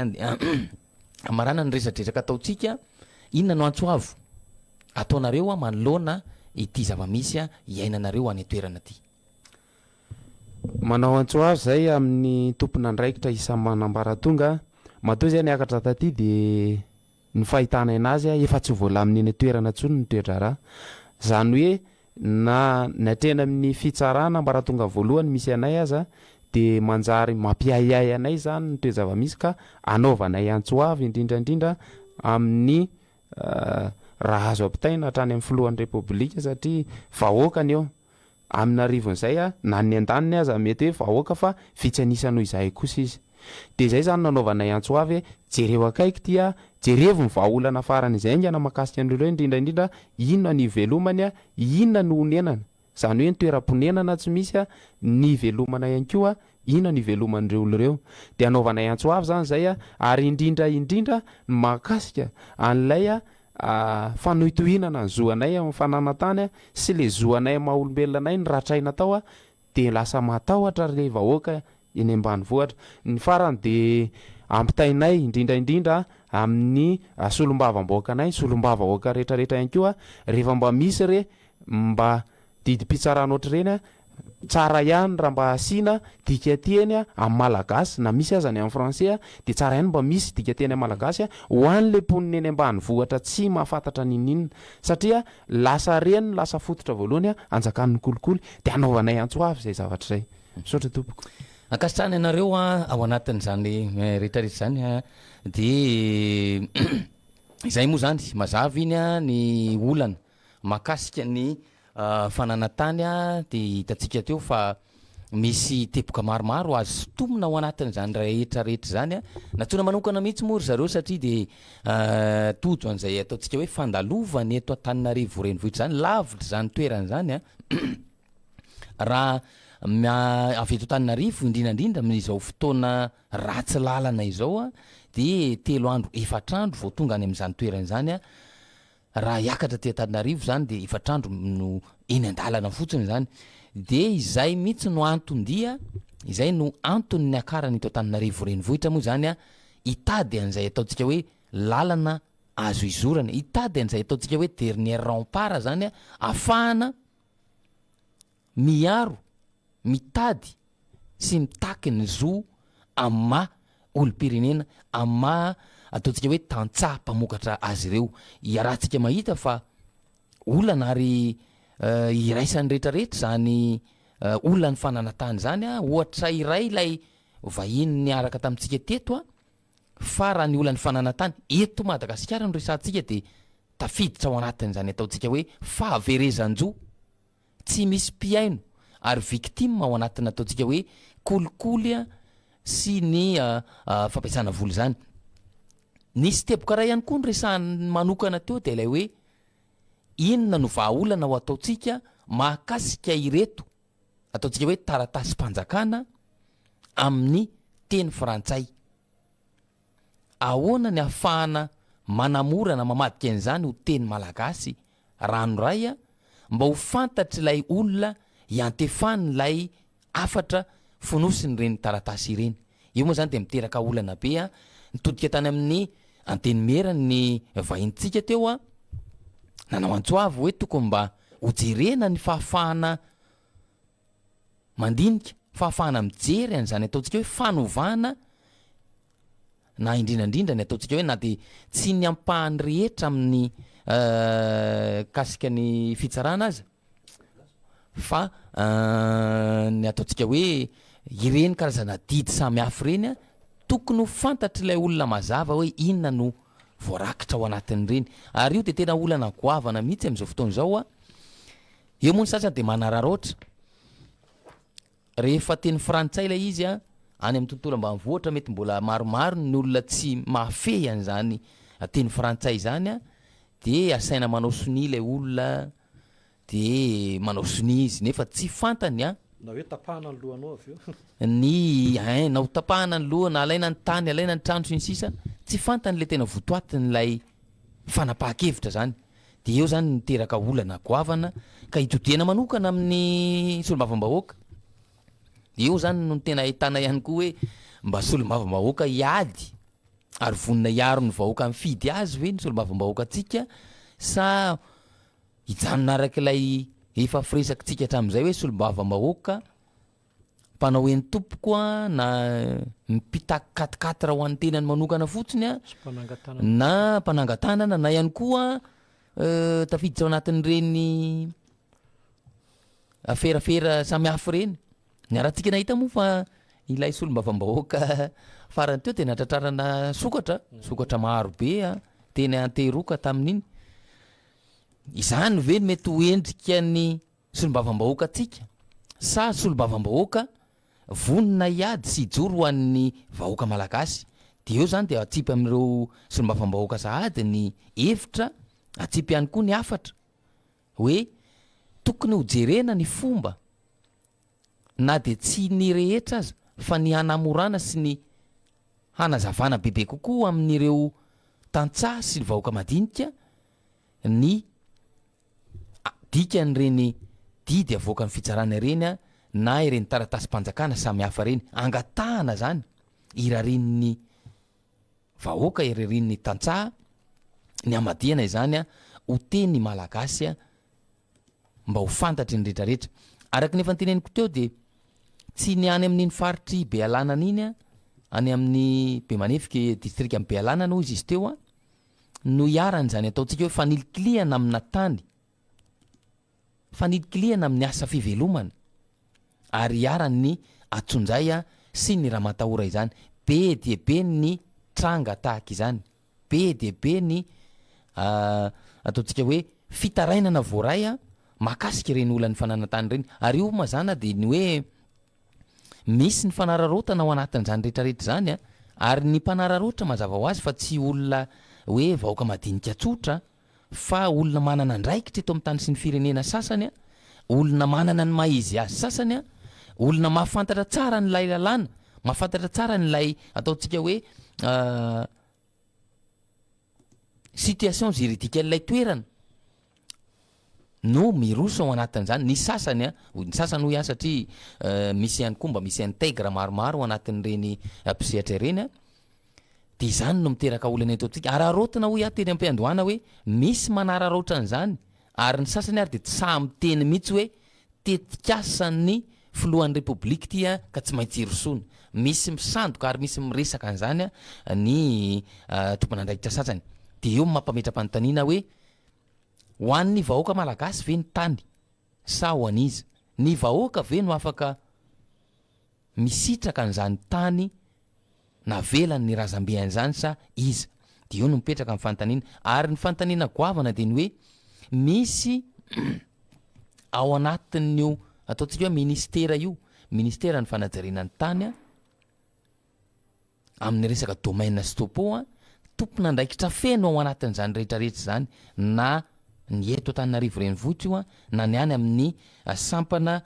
amarana ny resadresaka ataotsika, inona no antsoavo ataonareo a manoloana ity zava-misy a iainanareo any toerana ty? Manao antsoavo zay amin'ny tompona andraikitra isan'ny manambaratonga matoa zay niakatra taty de ny fahitana anazy efa tsy voalaminy eny toerana ntsony ny toedrara, zany hoe na natrena amin'ny fitsarana ambaratonga voalohany misy anay aza de manjary mampiayay anay zany ny toe-java-misy ka anaovanay antsoavy indrindrandrindra amin'ny raha azo ampitaina hatrany amin'ny filohan'ny repoblika satria vahoakany eo amin'ny arivon'izay a na ny an-daniny aza mety hoe vahoaka fa vitsy anisany izahay kosa izy. De zay zany nanaovanay antsoavy jereo akaiky tia jerevo ny vahaolana farany izay ngana makasika an'ireo indrindraindrindra inona ny velomany a inona ny onenana, zany hoe ny toeram-ponenana tsy misy a ny velomana ihany koa inona ny veloman'ireo oloreo. De anaovanay antsoavy zany zay a ary indrindraindrindra makasika an'ilay fanohitohinana ny zoanay amin'ny fananantany sy le zoanay maha-olombelona anay ny ratraina tao a de lasa matahotra le vahoaka eny ambanivohatra. Ny farany de ampitainay indrindraindrindra amin'ny solombavam-bahoaka anay, solombava-vahoaka rehetrarehetra ihany koa rehefa mba misy re mba didim-pitsarana ohatr'ireny tsara ihany raha mba asiana dikateny amin'ny malagasy na misy aza ny amin'ny français de tsara ihany mba misy dikateny amin'ny malagasy ho an'le mponina eny ambanivohatra tsy mahafantatra ninninona satria lasa reny lasa fototra voalohany anjakan'ny kolikoly de anaovanay antsoavy zay zavatra zay. Misaotra tompoko. Ankasitrany anareo ao anatin'izany rehetrarehetra zany de izay moa zany mazava iny ny olana makasika ny fananantany de hitantsika teo fa misy tepoka maromaro azo tomona ao anatin'izany rehetrarehetra zany natsona manokana mihitsy moa ry zareo satria de tojo an'izay ataontsika hoe fandalovany eto Antananarivo renivohitra zany lavitra zany toerana zany raha avy eto Antananarivo indrindrandrindra amin'izao fotoana ratsy lalana izao de 3 andro 4 andro vao tonga any amin'izany toerana zany raha hiakatra ty Antananarivo zany de 4 andro no eny an-dalana fotsiny zany. De izay mihitsy no anton-dia, izay no antony ny akarany eto Antananarivo renivohitra moa zany hitady an'izay ataontsika hoe lalana azo izorana, hitady an'izay ataontsika hoe dernier rempart zany afahana miaro mitady sy mitaky ny zo amma olo-pirenena amma ataontsika hoe tantsaha mpamokatra azy ireo. Iarahantsika mahita fa olana ary iraisan'ny rehetrarehetra zany olona ny fananantany zany ohatra iray ilay vahiny niaraka tamintsika teto fa raha ny olana ny fananantany eto Madagasikara no resantsika de tafiditra ao anatin'izany ataontsika hoe fahaverezan-jo tsy misy mpiaino ary victime ao anatin'ny ataontsika hoe kolikoly sy ny fampiasana voly zany. Nisy tepoka ray ihany koa ny resahany manokana teo de ilay hoe inona no vahaolana ho ataontsika mahakasika ireto ataontsika hoe taratasy mpanjakana amin'ny teny frantsay. Ahoana ny ahafahana manamorana mamadika an'izany ho teny malagasy ranoray mba ho fantatry ilay olona iantefany ilay afatra fonosiny reny taratasy ireny. Io moa zany de miteraka olana be nitodika tany amin'ny antenimera ny vahintsika teo nanao antsoavy hoe tokony mba hojerena ny fahafahana mandinika, fahafahana mijery an'izany ataontsika hoe fanovana na indrindrandrindra ny ataontsika hoe na de tsy ny ampahany rehetra amin'ny kasika ny fitsarana aza fa ny ataontsika hoe ireny karazana didy samy hafa ireny tokony ho fantatry ilay olona mazava hoe inona no voarakitra ao anatin'ireny. Ary io de tena olana goavana mihitsy amin'izao fotoana izao eo moa ny sasany de manararoatra rehefa teny frantsay lay izy any amin'ny tontolo ambanivohitra mety mbola maromaro ny olona tsy mahafehy an'zany teny frantsay zany de asaina manao soni lay olona de manao soni izy nefa tsy fantany na hoe tapahana ny lohanao avy eo na ho tapahana ny lohana alaina ny tany alaina ny trano sy ny sisa tsy fantany le tena votoatin'lay fanapaha-kevitra zany de eo zany niteraka olana goavana ka hitodena manokana amin'ny solombavambahoaka eo zany no tena ahitana ihany koa hoe mba solombavambahoaka iady ary vonina iaro ny vahoaka mifidy azy hoe ny solombavambahoaka atsika sa hijanona arak'ilay efa firesakytsika hatramin'izay hoe solombavambahoaka mpanao eny tompokoa na mipitakatikatra ho an'ny tenany manokana fotsiny na mpanangatanana na ihany koa tafiditra ao anatin'ireny aferafera samihafa reny ny arahantsika nahita moa fa ilay solombavambahoaka farany teo tena tratrarana sokatra maro be teny anteroka tamin'iny izany ve mety ho endrika ny solombavambahoaka atsika sa solombavambahoaka vonina iady sy ijoro ho an'ny vahoaka malagasy de eo zany de atsipy amin'ireo solombavambahoaka sahady ny hevitra atsipy ihany koa ny afatra hoe tokony ho jerena ny fomba na de tsy ny rehetra aza fa ny hanamorana sy ny hanazavana bebe kokoa amin'ireo tantsaha sy ny vahoaka madinika ny dikan'ireny didy avoaka ny fitsarana ireny na ireny taratasy-panjakana samy hafa reny angatahana zany iraren'ny vahoaka iraren'ny tantsaha ny amadiana izany ho teny malagasy mba ho fantatry ny rehetrarehetra araky nefa nyteneniko teo de tsy ny any amin'iny faritry Bealanana iny any amin'ny Bemanefika district amin'ny Bealanana hoy izy teo no iarany zany ataontsika hoe fanilikiliana amina tany fanilikiliana amin'ny asa fivelomana ary iarany atsonjay sy ny raha matahora izany be de be ny tranga tahaka izany be de be ny ataontsika hoe fitarainana voaray makasika ireny olany fananantany reny ary io mazana de ny hoe misy ny fanararotana ao anatin'izany rehetrarehetra zany ary ny mpanararota mazava ho azy fa tsy olona hoe vahoaka madinika tsotra fa olona manana ndraikitra eto amin'ny tany sy ny firenena sasany olona manana ny maizy azy sasany olona mahafantatra tsara ny lay lalàna mahafantatra tsara ny lay ataontsika hoe situation juridique lay toerana no miroso ao anatin'izany ny sasany hoy satria misy ihany koa mba misy intègre maromaro ao anatin'ireny mpisehatra ireny de izany no miteraka olana eto antsika ary arotina hoy teny am-piandohana hoe misy manararoatra an'izany ary ny sasany ary de tsy samy teny mihitsy hoe tetikasan'ny filohan'ny repoblika ty ka tsy maintsy irosony misy misandoka ary misy miresaka an'izany ny tompon'andraikitra sasany de eo mampametra-panontaniana hoe ho an'ny vahoaka malagasy ve ny tany sa ho an'iza ny vahoaka ve no afaka misitraka an'izany tany na velany ny razambean'izany sa iza de eo no mipetraka amin'ny fanontaniana ary ny fanontaniana goavana de ny hoe misy ao anatin'io ataontsika hoe ministera io ministera ny fanajarenany tany amin'ny resaka domaine sy topo tompon'andraikitra feno ao anatin'izany rehetrarehetra zany na ny eto Antananarivo renivohitra io na ny any amin'ny sampana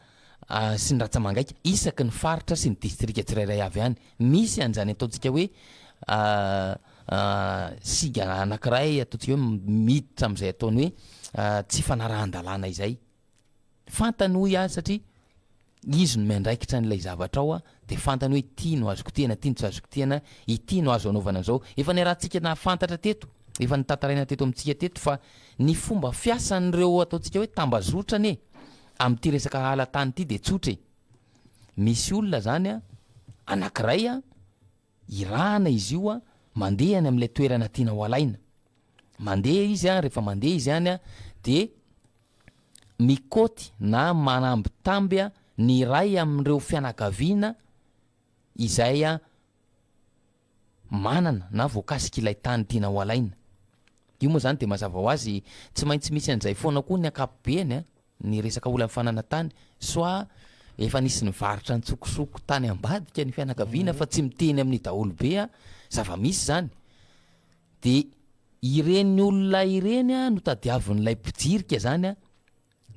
sy ny ratsamangaika isaky ny faritra sy ny distrika tsirairay avy any misy an'izany ataontsika hoe siga anankiray ataontsika hoe miditra amin'izay ataony hoe tsy fanarahan-dalàna izay fantany hoy satria izy no miandraikitra n'ilay zavatra ao de fantany hoe ity no azoko tena ity no tsy azoko tena ity no azo anaovana an'izao efa ny rahantsika nafantatra teto efa ny tantaraina teto amintsika teto fa ny fomba fiasan'ireo ataontsika hoe tambazotrany amin'ity resaka halatany ity de tsotra misy olona zany anankiray irahana izy io mandehany amin'ilay toerana tiana ho alaina mandeha izy rehefa mandeha izy any de mikoty na manambitamby ny ray amin'ireo fianakaviana izay manana na voakasika ilay tany tiana ho alaina io moa zany de mazava ho azy tsy maintsy misy an'izay foana koa ny akapobeany ny resaka olana fanana tany soit efa nisy nivarotra ny tsokosoko tany ambadika ny fianakaviana fa tsy miteny amin'ny daholobea zava-misy zany de ireny olona ireny a no tadiavin'ilay mpijirika zany a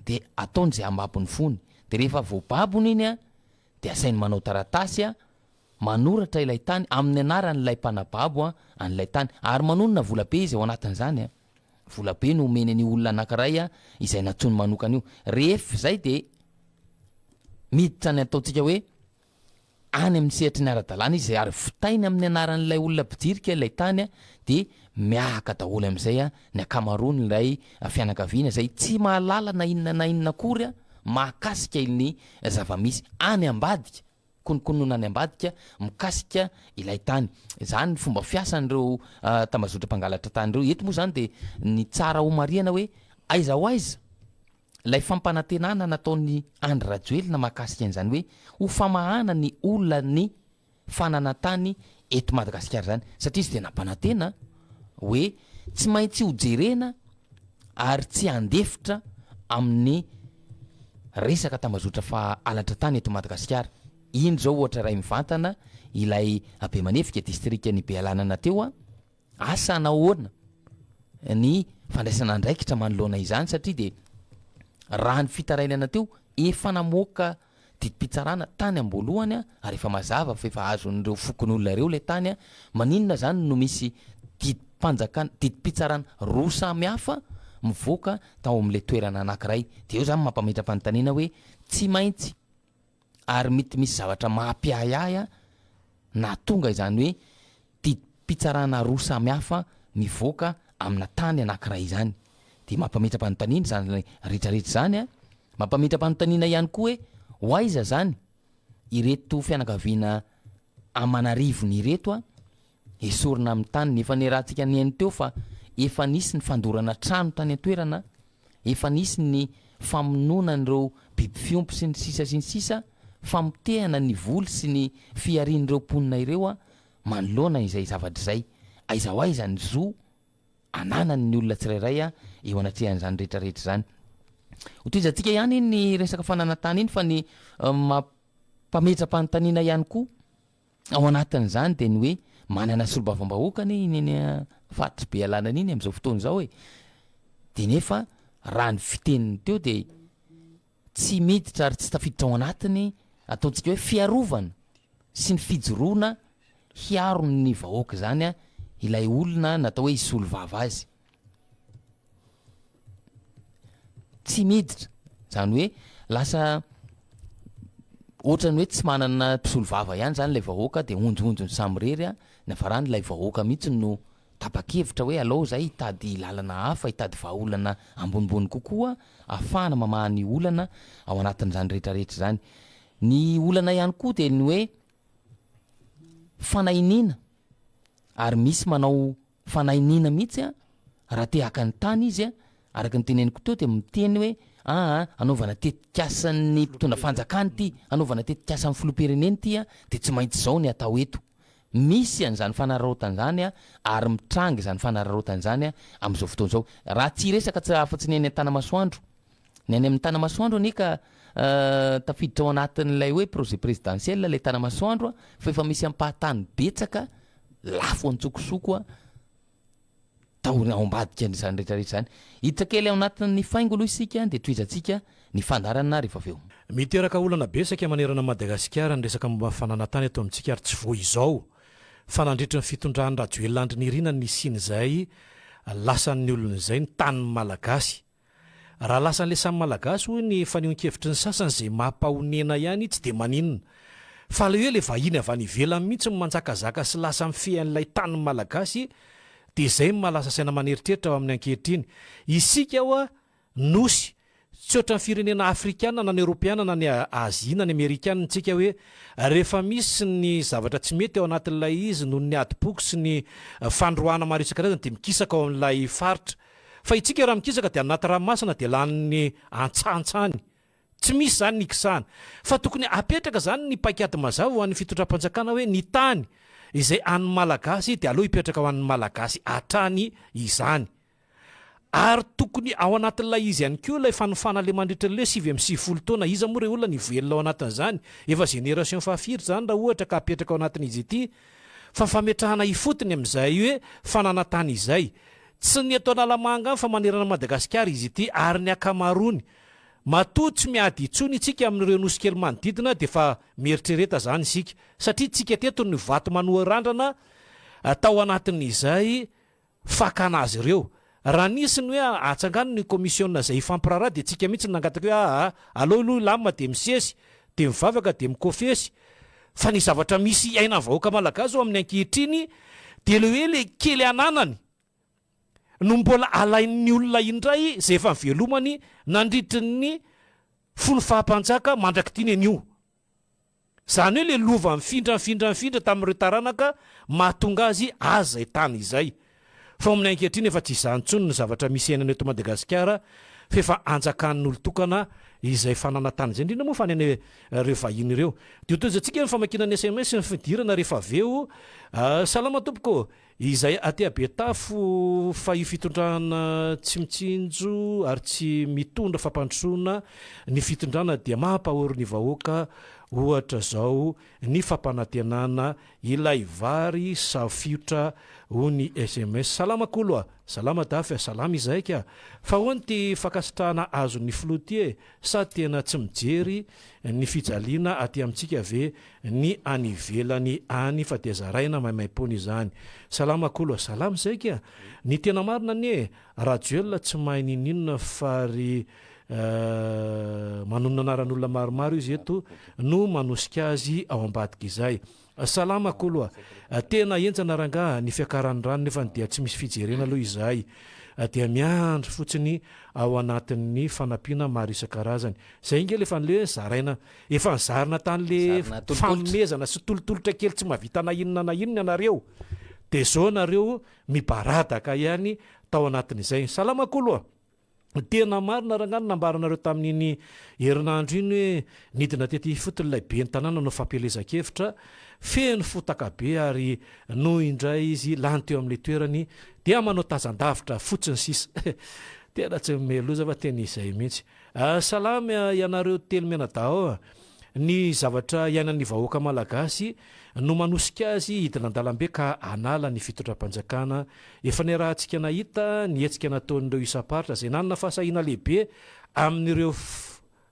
de ataony zay ambabony fony de rehefa voababony iny a de asainy manao taratasy a manoratra ilay tany amin'ny anaran'ilay mpanababo a an'ilay tany ary manonona volabe izy ao anatin'izany a volabe no omeny ny olona anankiray a izay natsony manokana io rehefa zay de miditra ny ataontsika hoe any amin'ny sehatry ny ara-dalàna izy ary vitainy amin'ny anaran'ilay olona mpijirika ilay tany a de miahaka daholo amin'izay a ny akamaroan'ilay fianakaviana zay tsy mahalala na inona kory a mahakasika ny zava-misy any ambadika konokonona any ambadika mikasika ilay tany zany ny fomba fiasan'ireo tambazotra mpangalatra tany ireo eto moa zany de ny tsara homariana hoe aiza ho aiza lay fampanantenana nataony Andry Rajoelina mahakasika an'izany hoe ho famahana ny olona ny fananantany eto Madagasikara zany satria izy de nampanantena hoe tsy maintsy hojerena ary tsy andefitra amin'ny resaka tambazotra fa alatra tany eto Madagasikara iny zao ohatra ray mivantana ilay abe manefika distrika ny Bealanana teo a asa nahoana ny fandraisana andraikitra manoloana izany satria de raha ny fitarainana teo efa namoaka didim-pitsarana tany amboalohany a ary efa mazava fa efa azon'ireo fokon'olona ireo le tany a maninona zany no misy didim-panjakana didim-pitsarana roa samy hafa mivoaka tao amin'le toerana anankiray de eo zany mampametra-panontaniana hoe tsy maintsy ary mety misy zavatra mampiahiahy a na tonga izany hoe didim-pitsarana roa samy hafa mivoaka amina tany anankiray izany de mampametra-panontaniana zany rehetrarehetra zany a mampametra-panontaniana ihany koa hoe ho aiza zany ireto fianakaviana amanarivony ireto a esorina amin'ny tany nefa ny rahantsika ny hainy teo fa efa nisy ny fandorana trano tany an-toerana efa nisy ny famonoana n'ireo biby fiompy sy ny sisa famotehana ny voly sy ny fiarian'ireo mponina ireo a manoloana izay zavatra izay aiza ho aiza ny zo ananany ny olona tsirairay a eo anatrehan'izany rehetrarehetra zany hotoizatsika ihany ny resaka fananantany iny fa ny mampametra-panontaniana ihany koa ao anatin'izany de ny hoe manana solobavambahoakany iny faritry be alanana iny am'izao fotoana zao e de nefa raha ny fiteniny teo de tsy miditra ary tsy tafiditra ao anatiny ataontsika hoe fiarovana sy ny fijoroana hiaro ny vahoaka zany a ilay olona natao hoe isolo vava azy tsy miditra zany hoe lasa ohatrany hoe tsy manana mpisolo vava ihany zany lay vahoaka de onjonjony samyrery a nafarany lay vahoaka mihitsy no tapa-kevitra hoe alao zay hitady lalana hafa hitady vahaolana ambonimbony kokoa ahafahana mamahany olana ao anatin'izany rehetrarehetra zany ny olana ihany koa de ny hoe fanainina ary misy manao fanainina mihitsy a raha te haka ny tany izy a araka ny teneniko teo de miteny hoe anaovana tetikasan'ny mpitondra fanjakany ty anaovana tetikasan'ny filoha-pireneny ty a de tsy maintsy zao ny atao eto misy an'izany fanararotan'izany a ary mitrangy zany fanararotan'izany a am'izao fotoana zao raha tsy resaka tsy afa-tsy ny any an-tanamasoandro ny any amin'ny tanamasoandro ani ka tafiditra ao anatin'ilay hoe projet présidentiel lay tanamasoandro a fa efa misy ampahatany betsaka lafo antsokosoko a taony ao ambadika n'izany rehetrarehetra zany hiditra kely ao anatin'ny faingo aloha isika de toizatsika ny fandarana rehefa aveo miteraka olana besaka manerana Madagasikara ny resaka momba fananantany eto amintsika ary tsy voa izao fa nandritra ny fitondrany Rajoelina Andry nirina ny sin'izay lasan'ny olona izay ny tany Malagasy raha lasan'le samy Malagasy hoy ny fanionkevitry ny sasany zay mampahonena ihany tsy de maninona fa le hoe le vahiny avy any ivelany mihitsy manjakazaka sy lasa mifehan'ilay tany Malagasy de zay malasa saina maneritreritra ao amin'ny ankehitriny isika ao a nosy tsy oatra ny firenena afrikana na ny europeana na ny azia na ny amerikana ntsika hoe rehefa misy ny zavatra tsy mety ao anatin'ilay izy noho ny adipoky sy ny fandroana maro isan-karazany de mikisaka ao amin'ilay faritra fa itsika raha mikisaka de anaty ranomasina de laniny antsantsany tsy misy zany ny kisahana fa tokony apetraka zany ny paikady mazava ho an'ny fitondram-panjakana hoe ny tany izay an'ny Malagasy de aloha hipetraka ho an'ny Malagasy hatrany izany ary tokony ao anatin'ilay izy ihany koa ilay fanofana le mandritra le 7 taona izy moa re olona ny velona ao anatin'izany efa génération fahafiry zany raha ohatra ka apetraka ao anatin'izy ity fa fametrahana ifotony amin'izay hoe fananatany izay tsy ny eto analamanga fa manerana Madagasikara izy ity ary ny akamarony matoa tsy miady itsony itsika amin'ireo nosy kely manodidina dia fa mieritrereta zany isika satria tsika teto ny vato manoarandrana atao anatin'izay fakana azy ireo raha nisy ny hoe atsangano ny komisiona zay ifampirara dia tsika mihitsy nangataka hoe aloaloha lamma dia misesy dia mivavaka dia mikofesy fa ny zavatra misy aina vahoaka malagasy ao amin'ny ankehitriny dia le hoe le kely ananany no mbola alain'ny olona indray zay efa mivelomany nandritry ny folo fahampanjaka mandrakitiany anio zany hoe le lova mifindra tamin'ireo taranaka mahatonga azy aza tany izay fa amin'ny ankehitriny efa tsy izany ntsony ny zavatra misy ainana eto Madagasikara fa efa anjakan'ny olotokana izay fananatany zay indrindra moa fa ny reo vahiny ireo dia toy zatsika ny famakinany SMS ny fidirana rehefa aveo salama tompoko izay aty Betafo fa io fitondrana tsy mitsinjo ary tsy mitondra fampandrosoana ny fitondrana dia mampahory ny vahoaka ohatra zao ny fampanantenana ilay vary safiotra ho ny SMS salamakolo salama dafy salama izay ka fa hoany ty fakasitrahana azo ny flotie sa tena tsy mijery ny fijaliana aty amintsika ve ny anivelany any fa dia zaraina maimaim-pony izany salamakolo salama izay ka ny tena marina ny Rajoelina tsy mahay ninona fa ry manonona anaran'olona maromaro izy eto no manosika azy ao ambadika izay salamakolo tena enjana ranga ny fiakaran'ny rano nefa dia tsy misy fijerena aloha izay dia miandry fotsiny ao anatin'ny fanampiana maro isan-karazany zay ingely efa nle zaraina efa nizarina tanyle fanomezana sy tolotolotra kely tsy mahavita na inona ianareo dia zao nareo mibaradaka ihany tao anatin'izay salamakolo tena marina rangano nambaranareo tamin'iny herinandro iny hoe nidina tety fotony ilay be ny tanàna no fampelezan-kevitra feno fotaka be ary no indray izy lany teo amin'le toerany dia manao tazan-davitra fotsiny sisa tena tsy meloza fa tena izay mihitsy salama ianareo Tencemena dao ny zavatra iainan'ny vahoaka malagasy no manosika azy hidina an-dalambe ka anala ny fitondram-panjakana efa ny raha antsika nahita ny etsika nataon'ireo isaparitra zay nanana fahasahina lehibe amin'ireo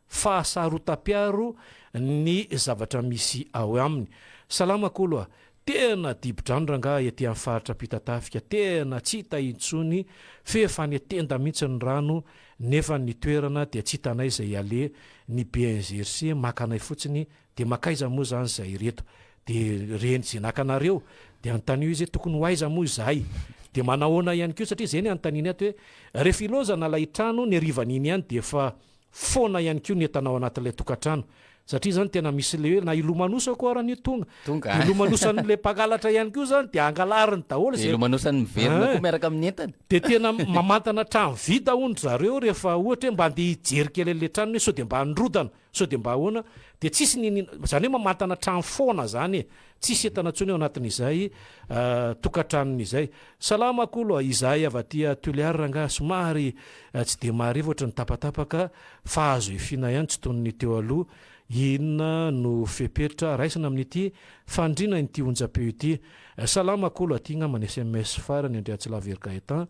fahasarotam-piaro ny zavatra misy ao aminy salamakolo tena dibodrano ranga ety amin'ny faritra pitatafika tena tsy hita intsony fefa ny tenda mihitsy ny rano nefa ny toerana dia tsy hitanay zay ale ny BNGRC makanay fotsiny dia makaiza moa zany zay reto dia reny zay nakanareo dia antanio izy tokony hoaiza moa izahay dia manahoana ihany koa satria zay ny antaniny ato hoe re Filoha nalay trano ny rivan'iny ihany dia fa foana ihany koa ny entanao anatin'ilay tokantrano satria zany tena misy le hoe na ilomanosako aran'io tonga ilomanosan'le mpangalatra ihany koa zany dia angalariny daholo zay ilomanosan'ny miverina koa miaraka amin'ny entana dia tena mamantana trano vita ondry zareo rehefa ohatra hoe mba andeha hijery kely le trano hoe sao dia mba androdana sao dia mba ahoana dia tsisy zany hoe mamantana trano foana zany tsisy entana ntsony ao anatin'izay tokantranon'izay salamakolo izahay avaty Toliary ranga somary tsy dia mahariva ohatra ny tapatapaka fa azo efina ihany tsy tony teo aloha inona no fepetra raisina amin'ity fandrina nyity onjapeo ity salamakolo aty ngamany SMS farany andriatsilaverika etan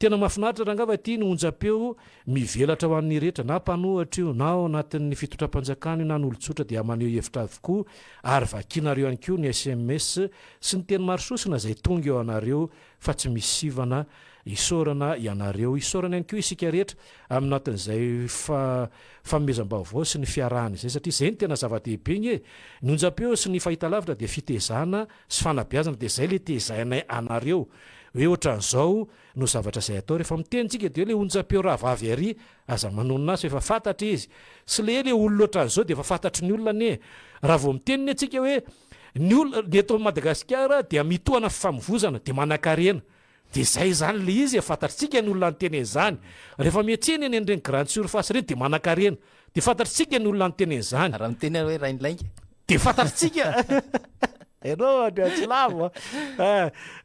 tena mahafinaritra rangava ty ny onjapeo mivelatra ho an'ny rehetra na mpanohatra io na ao anatin'ny fitondram-panjakana io na ny olotsotra dia maneho hevitra avokoa ary vakinareo ihany koa ny SMS sy ny teny marososina zay tonga eo anareo fa tsy misy sivana isorana ianareo isorana ihany koa isika rehetra aminatin'izay famezam-baovao sy ny fiarahana izay satria zay ny tena zava-dehibe igny ny onjapeo sy ny fahitalavitra dia fitezana sy fanabeazana dia zay le tezainay anareo hoe ohatran'izao no zavatra izay atao rehefa mitenitsika dia le onjapeo raha vavy ary aza manonona azy efa fantatra izy sy le olona ohatran'izao dia efa fantatry ny olona ne raha vao miteniny atsika hoe ny olona ny eto Madagasikara dia mitohana fifamovozana dia manan-karena dia zay zany le izy fantatritsika ny olona ny teny izany rehefa miatseny eny an'ireny grande surface reny dia manan-karena dia fantatritsika ny olona ny teny izany raha miteny hoe rainlainga dia fantatritsika ianao andratsilavo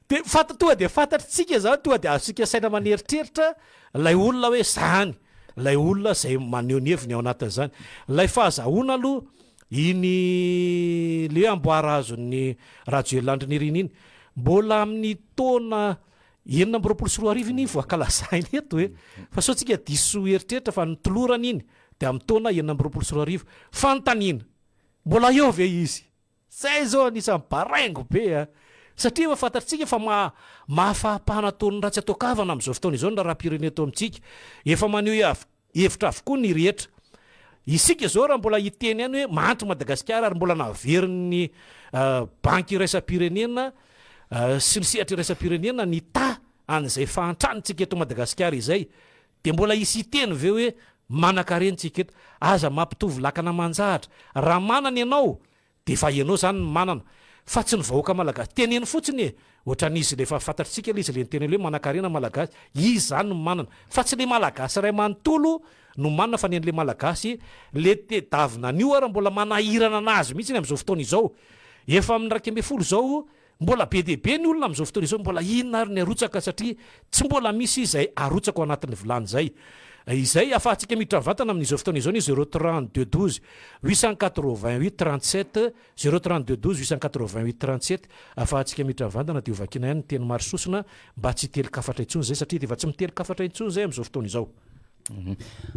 de tonga de fantatritsika zany tonga de azosika saina maneritreritra lay olona hoe zany lay olona zay maneoneviny ao anatin'zany lay fahazahoana aloha iny le amboara azony Rajoelina niriny iny mbola amin'ny taona 1924 iny voakalazainy eto hoe fa so tsika diso eritreritra fa nitolorana iny de amin'ny taona 1924 fantanina mbola eo ve izy zay zao anisany baraingo be satria efa fantatritsika fa mahafahapahana taon'ny ratsy atao-kavana amin'izao fotoana izao ny raha-pirenena eto amintsika efa maneho hevitra avokoa ny rehetra isika zao raha mbola hiteny ihany hoe mantry Madagascar ary mbola naverin'ny banky iraisam-pirenena sy ny sehatra iraisam-pirenena ny ta an'izay fahantranintsika eto Madagascar izay de mbola isy hiteny ve hoe manan-karentsika eto aza mampitovy lakana manjahatra raha manana ianao de fa ianao zany ny manana fa tsy ny vahoaka malagasy teneny fotsiny ohatran'izy le fa fantatritsika le izy le nyteny hoe manan-karena malagasy izy zany no manana fa tsy le malagasy ray manontolo no manana fa nen'le malagasy le tedavina an'io ary mbola manahirana anazy mihitsy ny am'izao fotoana izao efa amin'ny 20 zao mbola be deaibe ny olona am'izao fotoana izao mbola inona ary ny arotsaka satria tsy mbola misy izay arotsaka ao anatin'ny vilany zay izay afahantsika miditra vatana amin'izao fotoana izao ny 032 12 888 37 032 888 37 afahantsika miditra vatana de ovakina ihany ny teny maro sosona mba tsy telikafatra intsony zay satria de efa tsy mitelikafatra intsony zay am'izao fotoana izao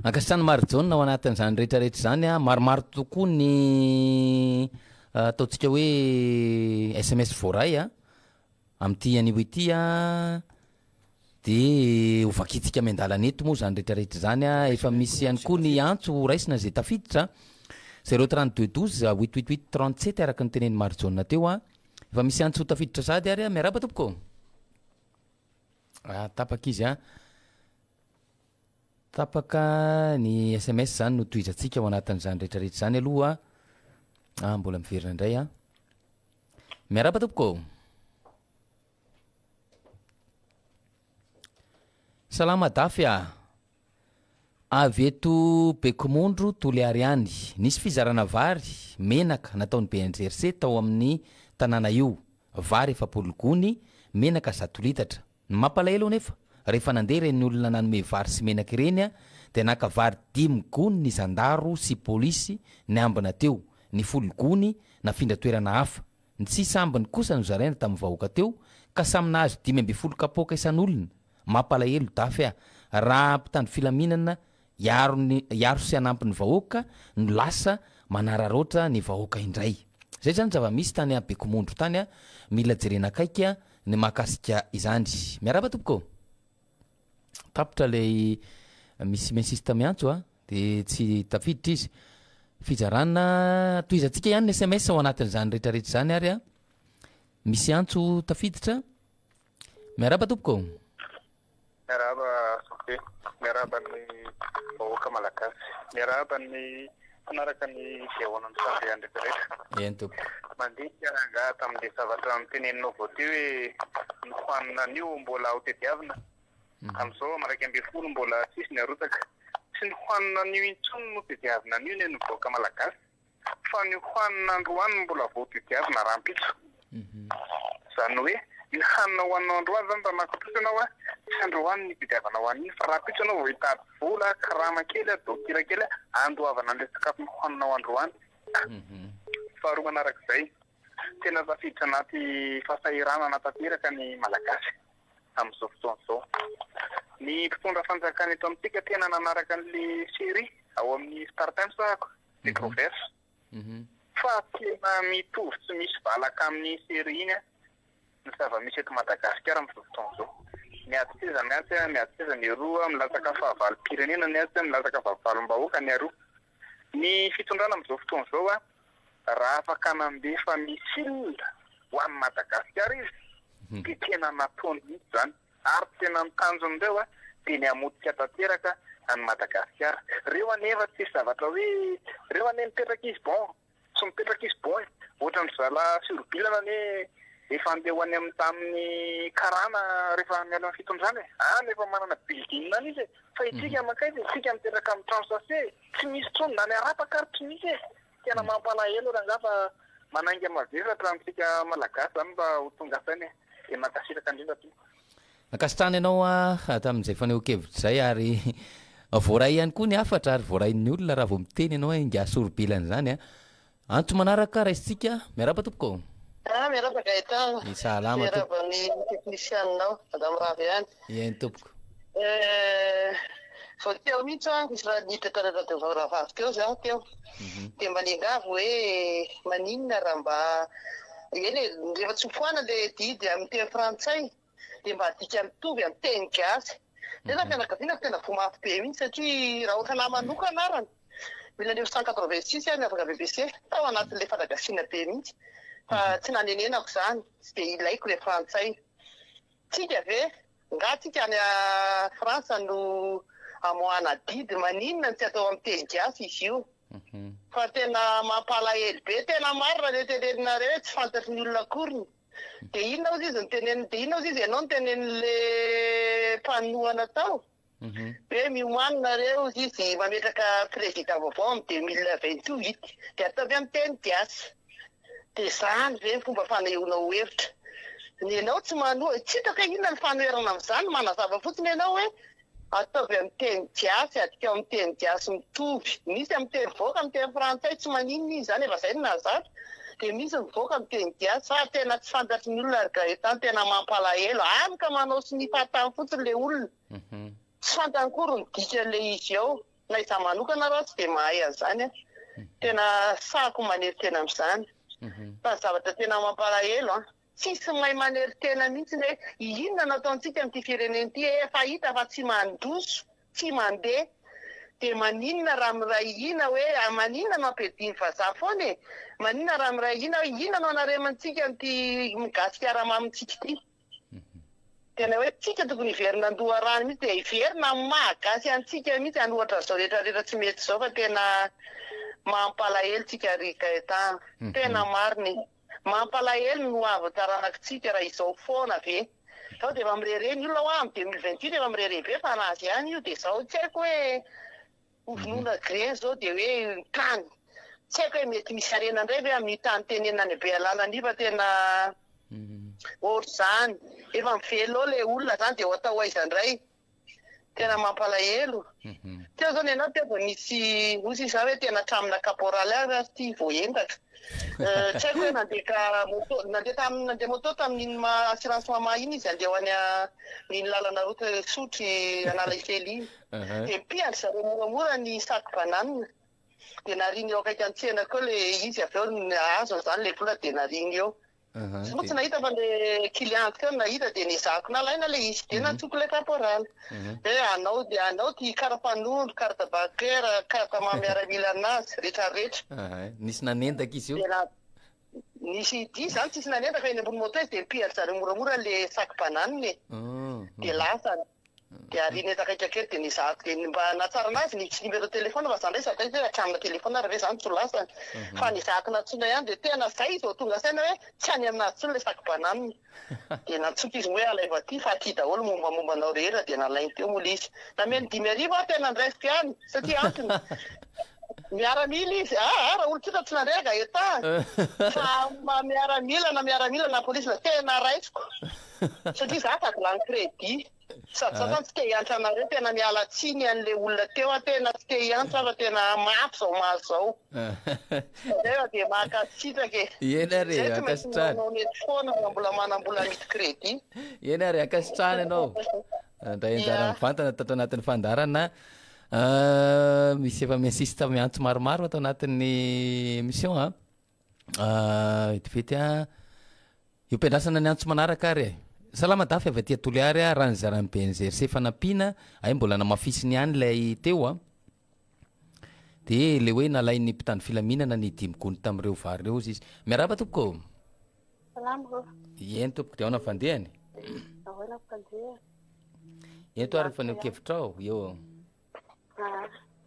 ankasitrany maro jaona ao anatin'izany rehetrarehetra zany maromaro tokoa ny ataontsika hoe SMS voaray amin'ity anio ity de ovakitsika amiandalana eto moa zany rehetrarehetra zany efa misy ihany koa ny antso raisina zay tafiditra 032 12 888 37 araka ny teneny maro jaona teo efa misy antso tafiditra sady ary miaraba tompoko tapaka izy tapaka ny SMS zany no toizatsika ao anatin'izany rehetrarehetra zany aloha mbola miverina indray miaraba tompoko salama dafy avy eto Bekomondro Toliariany nisy fizarana vary menaka nataony BNGRC tao amin'ny tanàna io vary efa pologony menaka 1 litatra ny mampalahelo nefa rehefa nandeha reny olona nanome vary sy menaka ireny de naka vary 5 gony ny zandaro sy polisy ny ambina teo ny fologony nafindra toerana hafa ny sisa ambiny kosa no zaraina tamin'ny vahoaka teo ka samina azo 5 kapoka isan'olona mampalahelo dafy raha mpitandro filaminana yaro sy anampy ny vahoaka no lasa manararoatra ny vahoaka indray zay zany zava-misy tany Bekomondro tany mila jerena akaiky ny mahakasika izany miaraba tompoko tapitra le misy mensista miantso de tsy tafiditra izy fizarana toizatsika ihany ny SMS ao anatin'izany rehetrarehetra zany ary misy antso tafiditra miaraba tompoko miaraba soke miaraba ny vahoaka malagasy miaraba ny manaraka ny fiahoana ny fandehany rehetrarehetra mandinika nga tamin'le zavatra miteneninao vao teo hoe ny hoanina an'io mbola ho tediavina amin'izao maraiky 20 mbola tsisy ny arotsaka tsy ny hoanina an'io intsony no tediavina an'io ny vahoaka malagasy fa ny hoanina androany mbola vao tediavina rahampitso zany hoe ny hanina hoanina androany zany mba makapitso anao tsy androany ny tediavana ho an'iny fa rahampitso anao vao hitady vola karama kely dokira kely andoavana an'le sakafo ny hoanina ho androany faharoa manarak'izay tena tafiditra anaty fahasahiranana tanteraka ny malagasy amin'izao fotoana izao ny mpitondra fanjakana eto amintsika tena nanaraka an'le série ao amin'ny Star Times le gros verse fa tena mitovy tsy misy valaka amin'ny série iny ny zava-misy eto Madagascar amin'izao fotoana izao miatseza ny roa milatsaka fahavalo-pirenena ny atsy milatsaka fahavalom-bahoaka ny aroa ny fitondrana amin'izao fotoana izao raha afaka nandefa misilina ho an'ny Madagascar izy de tena nataony mihitsy zany ary tena mitanjon'ireo de ny amodika tanteraka any Madagascar reo anefa tsy zavatra hoe reo ane mipetraka izy bon tsy mipetraka izy bon ohatran'ny zala surbilana ne efa andeha ho any amin'ny tamin'ny karana rehefa miala amin'ny fitondrana nefa manana building nany izy fa itsika makaizy isika mipetraka amin'ny trano sase tsy misy tsony na ny arapaka ary tsy misy tena mampalahelo raha ngafa mananga mavesatra amintsika malagasy zany mba ho tonga sainy dia mankasiraka indrindra tompo. Akasitrany ianao tamin'izay faneho-kevitra zay ary voaray ihany koa ny afatra ary voarain'ny olona raha vao miteny ianao hoe ngasorobilany zany antso manaraka raisitsika miaraba tompoko. Miaraba gaetana. Salama tompoko. Miaraba ny teknisianinao madame Ravy ihany. Ien tompoko. Vao teo mihitsy misy raha nitatra radio Ravavy teo zao teo. Dia maningavo hoe maninona raha mba eny rehefa tsy mifoana le didy amin'ny teny frantsay dia mba adika mitovy amin'ny teny gasy. Tena fianakaviana tena fomafy be mihitsy satria raha ohatra nahy manokana arany mila 1986 any afaka BBC tao anatin'ilay fanagasiana be mihitsy fa tsy nanenenako zany tsy dia ilaiko le frantsay. Tsika ve nga tsika any Frantsa no amoana didy maninona tsy atao amin'ny teny gasy izy io. Fa tena mampalahelo be tena marina le teneninareo tsy fantatry ny olona akoriny. Dia inona ozy izy niteneniny dia inona ozy izy ianao nitenenin'le mpanohana tao hoe miomaninareo ozy izy mametraka président vaovao amin'ny 2028 dia ataovy amin'ny teny gasy. Dia zany ve fomba fanehoana hevitra. Ny ianao tsy manoha tsy hitako hoe inona ny fanoherana amin'izany manazava fotsiny ianao hoe ataovy amin'ny teny gasy adika amin'ny teny gasy mitovy. Misy amin'ny teny voaka amin'ny teny frantsay tsy maninona izy zany efa izay no nahazatra. Dia misy mivoaka amin'ny teny gasy fa tena tsy fantatry ny olona ary gaetany tena mampalahelo ka manao sy ny fahatany fotsiny le olona. Tsy fantany kory ny dikan'le izy ao na izaho manokana raha tsy dia mahay an'izany tena sahako manery tena amin'izany. Fa zavatra tena mampalahelo tsisy mahay manery tena mihitsy hoe inona nataontsika amin'ity firenena ity efa hita fa tsy mandroso tsy mandeha. Dia maninona raha miray ina hoe maninona no ampediny vazaha foana e. Maninona raha miray ina hoe inona no anaremantsika amin'ity migasy fiarahamanitsika ity. Tena hoe tsika tokony hiverina andoharany mihitsy dia hiverina mahagasy antsika mihitsy anohatra zao rehetrarehetra tsy mety zao fa tena mampalahelo tsika ry gaetana. Tena mariny mampalahelo no avataranakitsika raha izao foana ve. Zao dia efa mirere ny olona hoa amin'ny 2028 efa mirere be fa anazy ihany io dia zao tsy haiko hoe ovonoana gré zao dia hoe tany. Tsy haiko hoe mety misy arena indray ve amin'ny tany tenena any Bealalany fa tena ohatr'izany. Efa mivelo le olona zany dia ho atao aiza indray. Tena mampalahelo. Teo zao ny ianao teo vao nisy ozy izao hoe tena tramina kaporaly ary ty voendaka. Tsy haiko hoe nandeha moto tamin'iny assurance mama iny izy andeha ho any niny lalana route sotry anala ifely iny. Dia mpiandry zareo moramora ny sac banane. Dia nariny eo akaiky an-tsena koa le izy avy eo azo zany le vola dia nariny eo. Tsy moa tsy nahita fa le client keo nahita dia nizahako nalaina le izy dia natsoko le caporal. Anao ty karapanondro, carte bancaire, carte mamiaramila anazy rehetrarehetra. Nisy nanendaka izy io? Nisy di zany tsisy nanendaka eny ambony moto izy dia mpiandry zareo moramora le sac banane. Dia lasany. Dia ariny etakaiky dia nizahako dia mba natsara anazy ny numéro téléphone fa zandray satria hoe atramina téléphone ary ve zany tsy ho lasany. Fa nizahako natsona ihany dia tena zay izy vao tonga saina hoe tsy any aminazy tsony le sac banane. Dia natsoka izy hoe alaiva ty fa aty daholo mombamomba anao rehetra dia nalainy teo mola izy. Nameny 5,000 tena ndraisiko ihany satria antony. Miaramila izy raha olo tsika tsy nandreka fa miaramila na polisy tena raisiko satria za afaka lany crédit. Sady zany tsy te hiantra anareo tena miala tsiny an'le olona teo tena tsy te hiantra fa tena mafy zao mahazo zao. Zay dia mahakasitraka e. Ena re akasitrany. Mety foana mbola manambola mity crédit. Ena re akasitrany ianao. Ndray anjara mivantana tato anatin'ny fandarana. Misy efa miansista miantso maromaro atao anatin'ny émission vetivety io mpiandrasana ny antso manaraka ary salama dafy avy aty Toliary raha ny zarany BNGRC fanampiana mbola namafisiny ihany lay teo dia le hoe nalain'ny mpitandro filaminana ny 5 gony tamin'ireo vary reo izy miaraba tompoko. Salama. Ien tompoko dia ahoana fandehany? Ahoana fandehany? Ien to ary faneho-kevitra eo.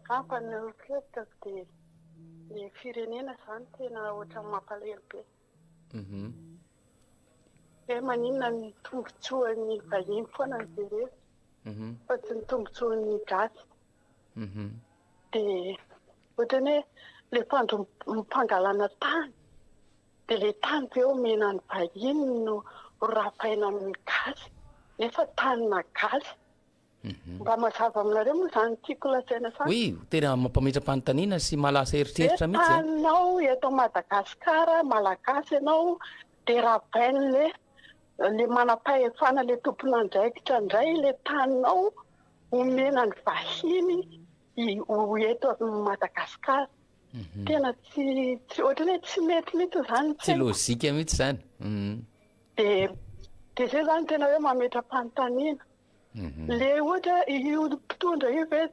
Faneho-kevitra dia ny firenena zany tena ohatran'ny mampalahelo be. Maninona ny tombotsoan'ny vahiny foana ny jereo fa tsy ny tombotsoan'ny gasy. Dia ohatrany hoe le mpandro mpangalana tany dia ilay tany be omena ny vahiny no rapaina amin'ny gasy nefa tanina gasy mba mazava aminareo moa izany tiako lasaina sany oy tena mampametra-panontaniana sy malasa eritreritra mihitsy taninao eto Madagasikara malagasy ianao dia rapain'le manam-pahefana le tompon'andraikitra indray le taninao omena ny vahiny eto Madagasikara tena tsy ohatrany hoe tsy mety mihitsy izany tsy lozika mihitsy izany dia zay izany tena hoe mametra-panontaniana le ohatra io mpitondra io hoe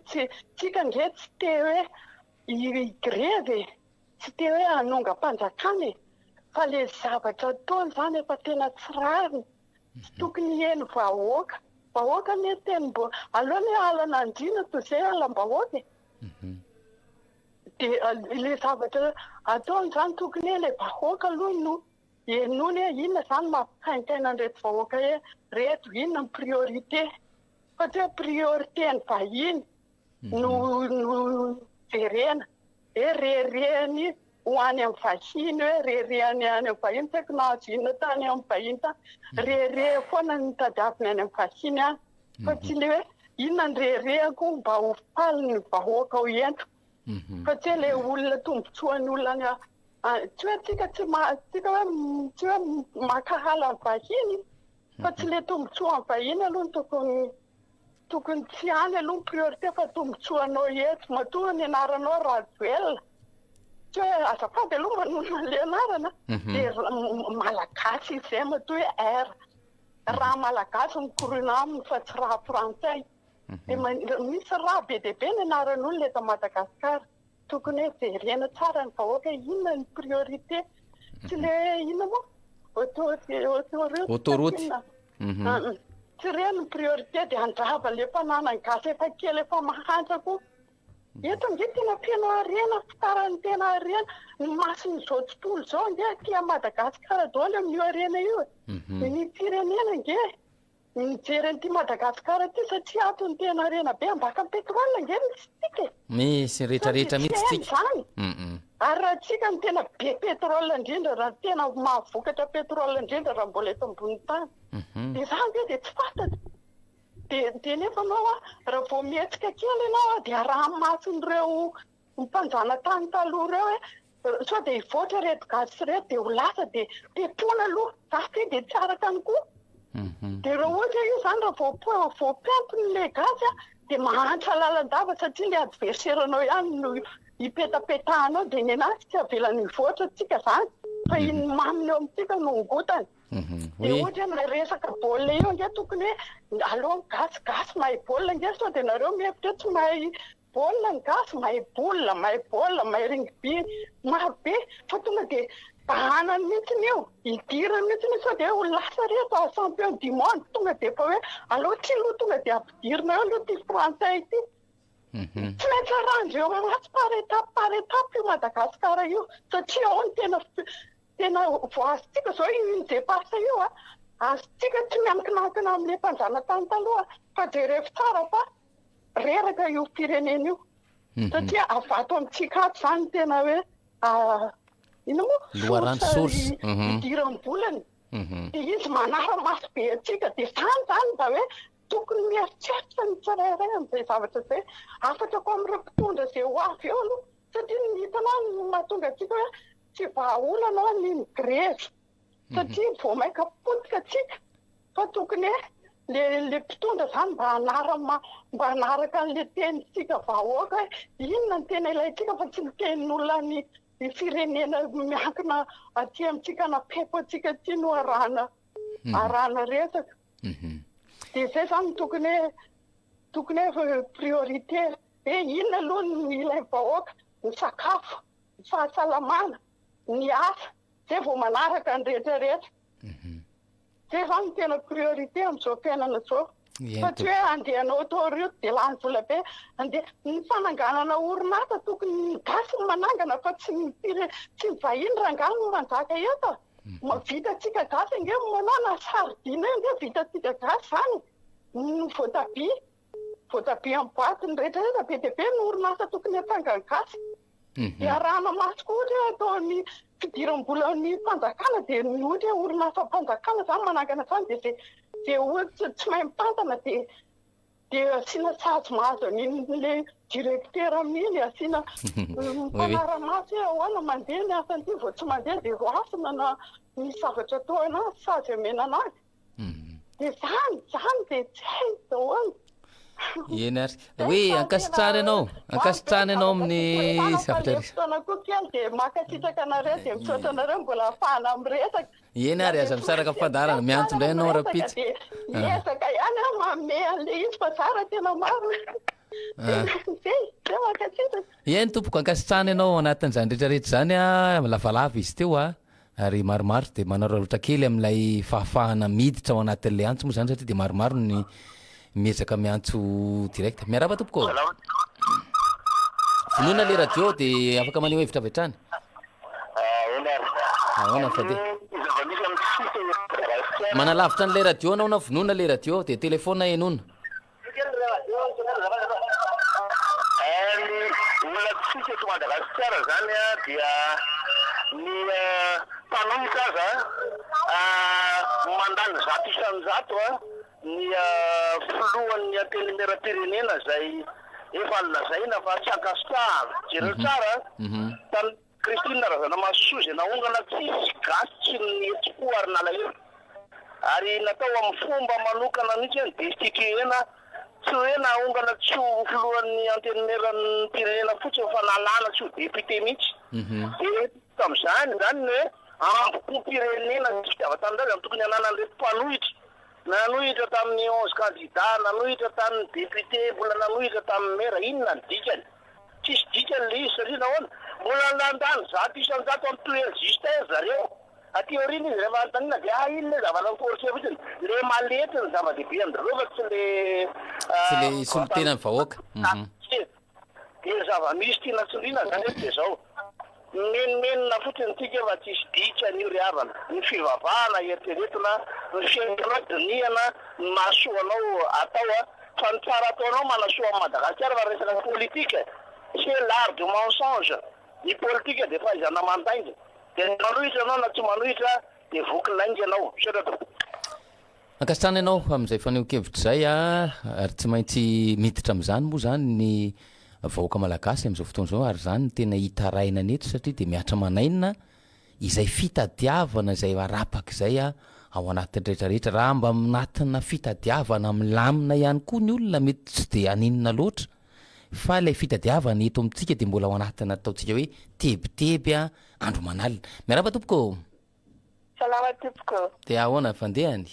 tsika nge tsy te hoe igrevy tsy te hoe hanonga-mpanjakany fa le zavatra ataony izany efa tena tsy rariny tsy tokony eny vahoaka ne teny alohany hoe alana andrina toy izay alam-bahoaka dia le zavatra ataony izany tokony hoe le vahoaka aloha no enony hoe inona izany mampikainkaina an'ireto vahoaka hoe reto inona ny priorité fa tsy hoe priorité ny vahiny no jerena rereny ho any amin'ny vahiny hoe rereny any amin'ny vahiny tsy haiko nahazo inona tany amin'ny vahiny tany rere foana ny tadiaviny any amin'ny vahiny any fa tsy le hoe inona ny rereko mba ho faly ny vahoaka ho ento fa tsy hoe le olona tombotsoan'ny olona tsy hoe tsika tsy hoe makahala ny vahiny fa tsy le tombotsoa ny vahiny aloha ny tokony tsy any aloha ny priorité fa tombotsoanao eto matoa ny anaranao Rajoelina tsy hoe azafady aloha manonona le anarana dia malagasy izay matoa hoe raha malagasy mikorona aminy fa tsy raha frantsay dia misy raha be dia be ny anaran'olona eto Madagasikara tokony hoe jerena tsara ny vahoaka inona ny priorité tsy le inona moa autoroute tsy reny ny priorité dia andrava le mpanana ny gasy efa kely efa mahantrako eto nge tena piano arena fitarany tena arena ny mason'izao tontolo izao nge tia Madagasikara daholo amin'io arena io ny firenena nge mijery n'ity Madagasikara ty satria atony tena arena be ambaka petrole nge misy tika misy rehetrarehetra mihitsy zany ary raha tsika ny tena be petrole indrindra raha tena mahavokatra petrole indrindra raha mbola eto ambony tany dia izany ve dia tsy fantatra dia nefa anao raha vao mihetsika kely ianao dia raha mason'ireo mpanjana tany taloha ireo hoe sao dia hivoatra reto gasy reto dia ho lasa dia pepona aloha zasy dia tsy araka any koa dia raha ohatra io izany raha voapempony le gasy dia mahantra lalandava satria le adversaire-nao ihany no ipetapetahanao dia ny anazy tsy avelany hivoatra tsika izany fa iny maminy eo amintsika no ngotany dia ohatra na resaka baolina io nge tokony hoe aloha ny gasy mahay baolina nge sao dia nareo mihevitra tsy mahay baolina ny gasy mahay baolina mahay rugby marobe fa tonga dia bahanany mihitsiny io idirany mihitsiny sao dia ho lasa reto champion du monde tonga dia efa hoe aloha tsy loha tonga dia ampidirina eo aloha ty frantsay ity tsy maintsy arandreo matsy par étape io Madagasikara io satria ao ny tena vo azontsika zao indepasa io azontsika tsy miankinakina amin'le mpanjana tany taloha fa jerefy tsara fa reraka io firenena io satria avato amintsika ato izany tena hoe ino moa loharano-source idiram-bolany dia izy manara-maso be atsika dia izany mba hoe tokony mieritreritra ny tsirairay amin'izay zavatra zay afatrako amin'ireo mpitondra izay ho avy eo aloha satria ny hitanao no mahatonga atsika hoe tsy vahaolanao ny migrevy satria vao maika politika atsika fa tokony hoe le mpitondra izany mba hanaraka an'le tenitsika vahoaka hoe inona ny tena ilayntsika fa tsy ny tenin'olona ny firenena miankina aty amintsika napepo atsika ty no arahana resaka dia izay izany tokony hoe priorité inona aloha ny ilay vahoaka ny sakafo ny fahasalamana ny asa zay vao manaraka ny rehetrarehetra zay izany ny tena priorité amin'izao fiainana izao fa tsy hoe andehanao autoroute dia lany vola be ny fananganana orinasa tokony gasy ny manangana fa tsy vahiny rangano no manjaka eto vitatsika gasy nge manao na sardina io nge vitatsika gasy izany ny voatabia amin'ny boaty ny rehetrarehetra be dia be ny orinasa tokony hatsangany gasy dia arahana maso koa ohatra hoe ataony fidiram-bola ny mpanjakana dia ny ohatra hoe orinasa mpanjakana zany manakana zany dia zay ohatra tsy mahay mitantana dia asiana sazy mahazo an'inyle directeur aminy asiana mpanara-masy hoe ahoana mandeha ny asan'ity vao tsy mandeha dia roasina na misy zavatra atao anazy sazy amena anazy dia zany dia tsy hay dahoana eny ary hoe ankasitrany ianao amin'ny zavatra fotoana koa kely dia makasitraka anareo dia misaotra anareo mbola ahafahana miresaka eny ary aza misaraka fandarana miantso indray ianao rapitsy miesaka ihany a manome an'le izy fa tsara tena maro de makasitraka eny tompoko ankasitrany ianao anatin'izany rehetrarehetra zany a lavalava izy teo a ary maromaro dia manararaotra kely amin'ilay fahafahana miditra ao anatin'le antso moa zany satria dia maromaro ny miezaka miantso direct miaraba tompoko vonoina le radio dia afaka maneho hevitra avy hatrany ahoana fa dia manalavitra an'le radio anao na vonoina le radio dia telefona enona olona tsika eto Madagasikara zany a dia ny mpanohitra aza mandany zato isanjato a ny filohan'ny antenimera-pirenena zay efa lazaina fa tsy ankasitra jereo tsara tany Kristina razana masozy naongana tsisy gasy tsy ny etiko ary nalahelo ary natao amin'ny fomba manokana mihitsy hoe destituena tsy hoe naongana tsy ho filohan'ny antenimera-ny pirenena fotsiny fa nalana tsy ho député mihitsy tam'izany zany hoe amboko pirenena tsy fitiavatany amin'ny tokony ananan'reto mpanohitra nanohitra tamin'ny 11 candidat nanohitra tamin'ny député mbola nanohitra tamin'ny mera inona ny dikany tsisy dikany le izy satria nahoana mbola landany zato isanjato amin'ny toeriste zareo aty aorina izy rehefa antanina dia inona zavatra forcé fotsiny le malety ny zava-dehibe an'zareo fa tsy le solotena ny vahoaka dia zava-misy tiana tsindrina zany eto dia zao menomenona fotsiny tika fa tsisy dika ny ry havana ny fivavahana eritreretina ny fiainana diniana ny mahasoanao atao fa ny tsara ataonao manasoa Madagascar fa resaka politika c'est l'art du mensonge ny politika dia fa izana mandainga dia manohitra anao na tsy manohitra dia vokynainga anao satra ankasitrany ianao amin'izay faneho-kevitra zay ary tsy maintsy miditra amin'izany moa zany ny vahoaka malagasy amin'izao fotoana zao ary zany no tena hitaraina neto satria dia miatra manainina izay fitadiavana izay arapaka izay ao anatin'ny rehetrarehetra raha mba anatina fitadiavana milamina ihany koa ny olona mety tsy dia aninona loatra fa ilay fitadiavana eto amintsika dia mbola ao anatina ataontsika hoe tebiteby andro manalina miaraba tompoko salama tompoko dia ahoana fandehany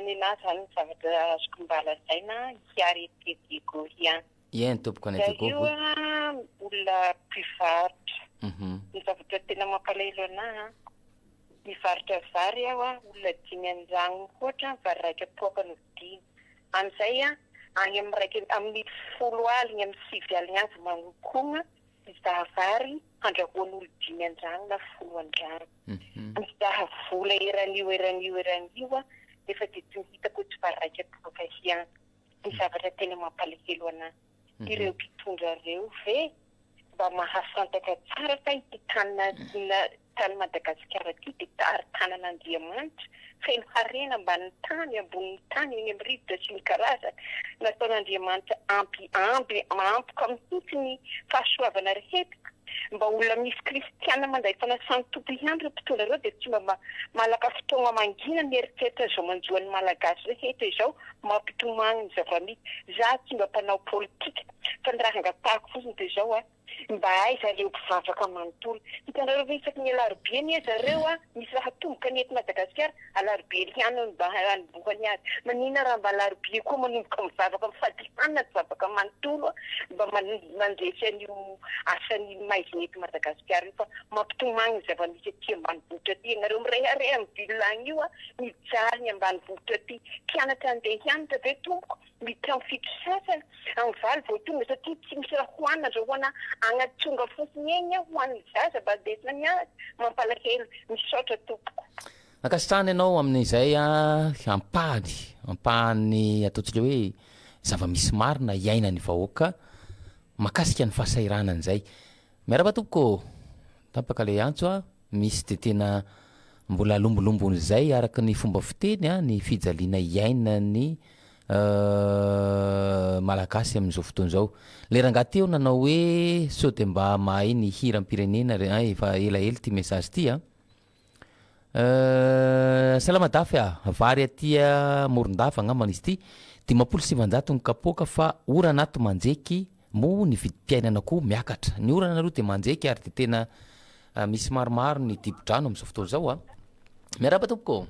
ny na zany zavatra azoko mbalazaina hiaretedego hiany eny tompoko anatego olona mpivarotra ny zavatra tena mampalahelo anahy mivarotra vary aho olona 5 anjagno ohatra vary raika poaka no vidiny amin'izay any amin'ny raika amin'ny 10 aligny amin'ny 7 aligny avy manokona mizaha vary andrahoan'olo 5 anjagno na 10 anjagno mizaha vola eran'io efa dia tsy hitako tsy vary raika poaka hiany ny zavatra tena mampalahelo anahy ireo mpitondra reo ve mba mahasantaka tsara fa ity tany Madagasikara ity dia ary Tananan'Andriamanitra feno harena ambany tany ambony tany eny amin'ny rivotra sy ny karazana nataon'Andriamanitra ampy mihitsy ny fahasoavana rehetra mba olona misy kristiana manday fanasany tompo ihany reo mpitondra reo dia tsy mba malaka fotoana mangina mieritreritra zao manjoan'ny malagasy rehetra izao mampitomagny ny zava-misy za tsy mba mpanao politika fa ny raha angatahako fotsiny dia zao mba hay zareo mpivavaka manontolo hitanareo ve isaky ny alarobia zareo misy raha tomboka ny eto Madagasikara alarobia liana mba hanombohany azy manina raha mba alarobia koa manomboka mivavaka mifadihanana mivavaka manontolo mba mandresy an'io asany maizina eto Madagasikara io fa mampitomagny ny zava-misy aty ambanivohitra aty nareo mirehareha mivilagny io mijaly ny ambanivohitra aty mpianatra andeha hianatra ve tompoko miditra amin'ny fito sasany amin'ny valo vao tonga satria tsy misy raha hoanina andrahoana agnatsonga fosiny eny hoan'ny zaza mba desina mianatsy mampalahelo misaotra tompoko ankasitrany ianao amin'izay ampahany ataontsika hoe zava-misy marina iaina ny vahoaka makasika ny fahasairanana izay miaraba tompoko tapaka le antso a misy de tena mbola lombolombony zay araka ny fomba fiteny a ny fijaliana iaina ny malagasy amin'izao fotoana zao le rangaha teo nanao hoe sao de mba mahay ny hiram-pirenena efa elaela ty message ty a salamadafy vary atia morondafa angambana izy ty 700 ny kapoka fa orana ato manjeky mo ny vidim-piainana koa miakatra ny orana aloha de manjeky ary de tena misy maromaro ny dibo-drano amin'izao fotoana zao a miaraba tompoko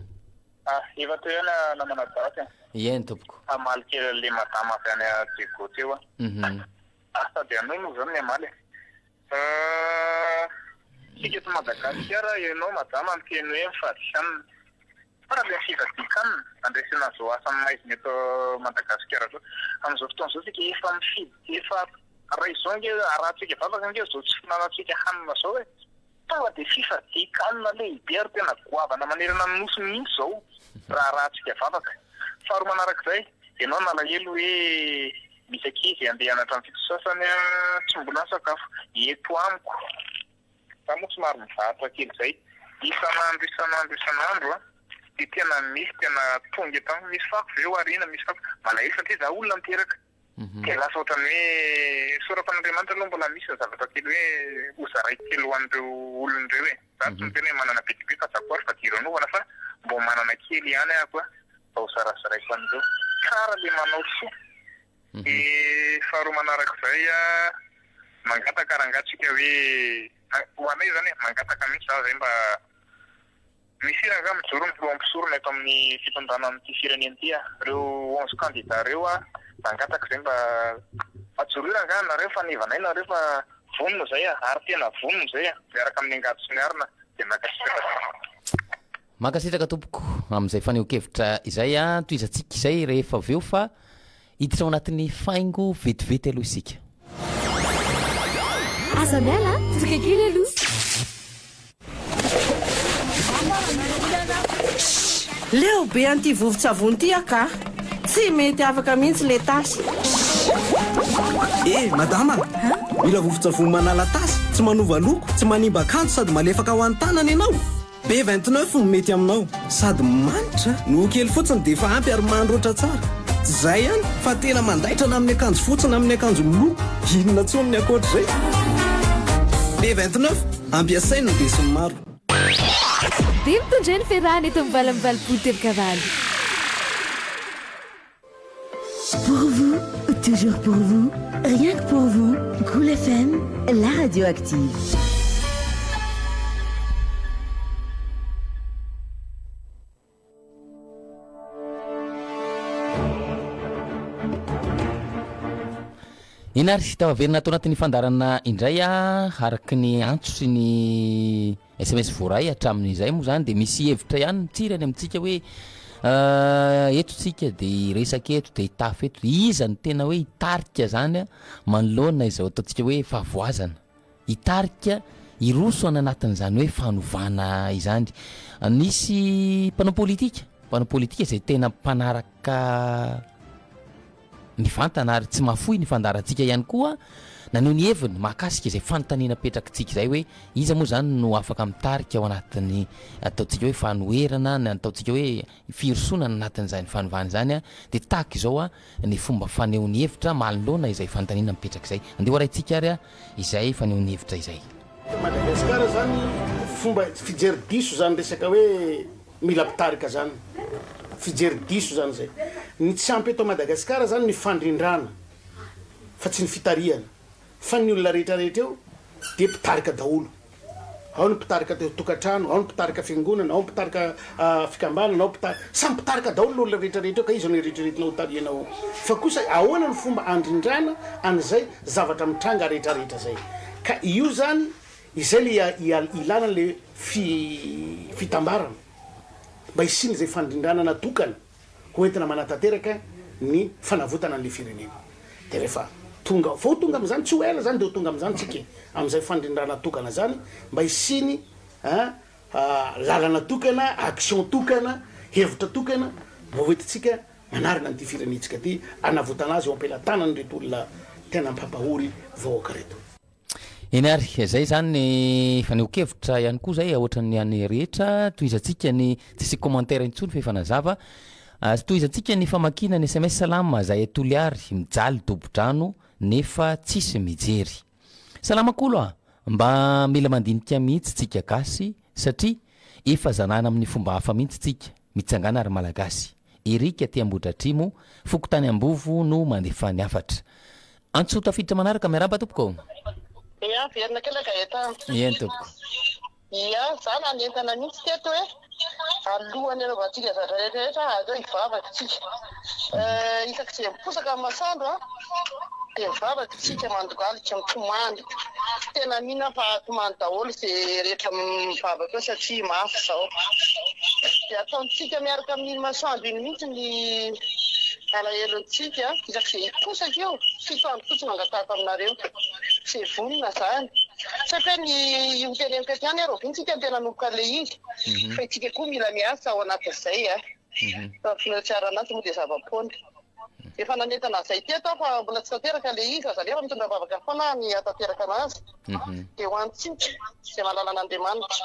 efa toena namana daty ien tompoko amaly kely le madama avy any Diego teo asa de anao moa zany ny amaly sika eto Madagasikara ianao madama miteny hoe mifadikanina fara le fivadikanina andresina zao asa maizina eto Madagasikara zao amin'izao fotoana zao sika efa mifidy efa raha izao nge arahantsika vavaka nge zao tsy finanantsika hanina zao hoe tonga de fifadikanina lehibe ary tena goavana manerana ny nosy mihitsy zao raha arahantsika vavaka faharoa manarak'izay ianao nalahelo hoe misy ankizy andeha anatra ny fitosasany tsy mbola sakafo eto amiko za moa somary mivatra kely zay isan'andro de tena misy tena tonga eto amiko misy fako veo arina misy fako malahelo satria za olona miteraka de lasa ohatrany hoe sorapan'Andriamanitra aloha mbola misy zavatra kely hoe ozaray kely ho an'ireo olon'ireo hoe za tsy miteny hoe manana betibe fa zakoary fa diran'ovana fa mbo manana kely ihany ahako a fa ho sarasaraiko an'ireo kara le manao soa de faharoa manarak'izay mangataka rangatsika hoe ho anay zany mangataka mihitsy za zay mba misy ranga mijoro mpisorona eto amin'ny fitondranan'ity firenena ty reo 11 candidat reo mangataka zay mba ajoroiranga nareo fa nivanay nareo fa vonona zay ary tena vonona zay miaraka amin'ny angady sy ny arina de makasitraka tompoko amin'izay faneho-kevitra izay toizatsika izay rehefa aveo fa hiditra ao anatin'ny faingo vetivety aloha isika aza miala toka kely aloha leo be an'ity vovo-tsavony ty aka tsy mety afaka mihitsy le tasy madama mila vovo-tsavony manala tasy tsy manova loko tsy manimba akanjo sady malefaka ho an-tanana ianao be 29 mety aminao sady manitra no kely fotsiny de efa ampy ary mandroatra tsara tsy zay ihany fa tena mandaitrana amin'ny akanjo fotsiny amin'ny akanjo miloko inona tsony ny akoatra zay be 29 ampiasaina no desiny maro de mitondra ny ferrany eto mivalamivalipolo telo-kavaly. Pour vous, toujours pour vous, rien que pour vous, Cool FM, la radio active. inary sita averina atao anatin'ny fandarana indray araky ny antso sy ny SMS voaray hatramin'izay moa zany de misy hevitra ihany mitsirany amintsika hoe eto tsika de resaka eto de hitafy eto iza ny tena hoe hitarika zany manoloana izao ataontsika hoe favoazana hitarika iroso any anatin'izany hoe fanovana izany nisy mpanao politika zay tena mpanaraka mivantana ary tsy mafoy ny fandarantsika ihany koa naneo ny heviny mahakasika izay fanontaniana petrakitsika zay hoe iza moa zany no afaka mitarika ao anatin'ny ataontsika hoe fanoherana ny ataontsika hoe firosonana anatin'izany fanovana zany de tahaka izao ny fomba faneho ny hevitra manoloana izay fanontaniana mipetraka izay andeha hoaraintsika ary izay faneho ny hevitra izay Madagascar zany fomba fijery diso zany resaka hoe mila pitarika zany fijery diso zany zay ny tsy ampy eto Madagascar zany ny fandrindrana fa tsy ny fitariana fa ny olona rehetrarehetra eo de pitarika daholo ao ny pitarika tokantrano ao ny pitarika fiangonana ao ny pitarika fikambanana ao samy pitarika daholo ny olona rehetrarehetra eo ka izy ny rehetrarehetinao tarianao fa kosa ahoana ny fomba andrindrana an'izay zavatra mitranga rehetrarehetra zay ka io zany izay le ilana le fitambarana mba isiny zay fandrindrana natokana ho entina manatanteraka ny fanavotana an'le firenena de rehefa tonga am'zany tsy ho ela zany de tonga am'zany tsika am'izay fandrindrana tokana zany mba isiny lalana tokana action tokana hevitra tokana mba hoentitsika manarina an'ity firenetsika ty anavotana azy eo ampelantanany reto olona tena mpampahory vahoaka reto Enary zay zany faneokevitra ihany koa zay ohatran'ny any rehetra toizantsika ny tsisy commentaire intsony fa efa nazava toizantsika ny famakina ny SMS salama zay atoliary mijaly dobodrano nefa tsisy mijery salama kolo mba mila mandinika mihitsy tsika gasy satria efa zanana amin'ny fomba hafa mihitsy tsika mitsangana ary malagasy erika ty ambodratrimo fokotany ambovo no mandefa ny afatra antsota fiditra manaraka miaraba tompoko ia verina kely gaeta ien tompoko ia za nanentana mihitsy teto hoe alohany anaovantsika zatra rehetrarehetra azo hivavaka tsika isaka tsy miposaka amin'ny masandro a dia mivavaka tsika mandogalika mitomany tena mihina fa tomany daholo zay rehetra mivavaka eo satria mafy zao dia ataontsika miaraka amin'ny masoandro iny mihitsy ny alahelo-tsika isaka zay hiposaka eo sitoandro fotsiny angatahako aminareo zay vonina zany satria ny iotenenka ty any aro vintsika tena nomboka le izy fa itsika koa mila miasa ao anatin'izay fa finatsiara anazy moa dia zava-pony efa nanentana zay teto fa mbola tsy tanteraka le izy aza lefa mitondra vavaka foana ny atanteraka anazy dia ho antsika zay malalan'Andriamanitra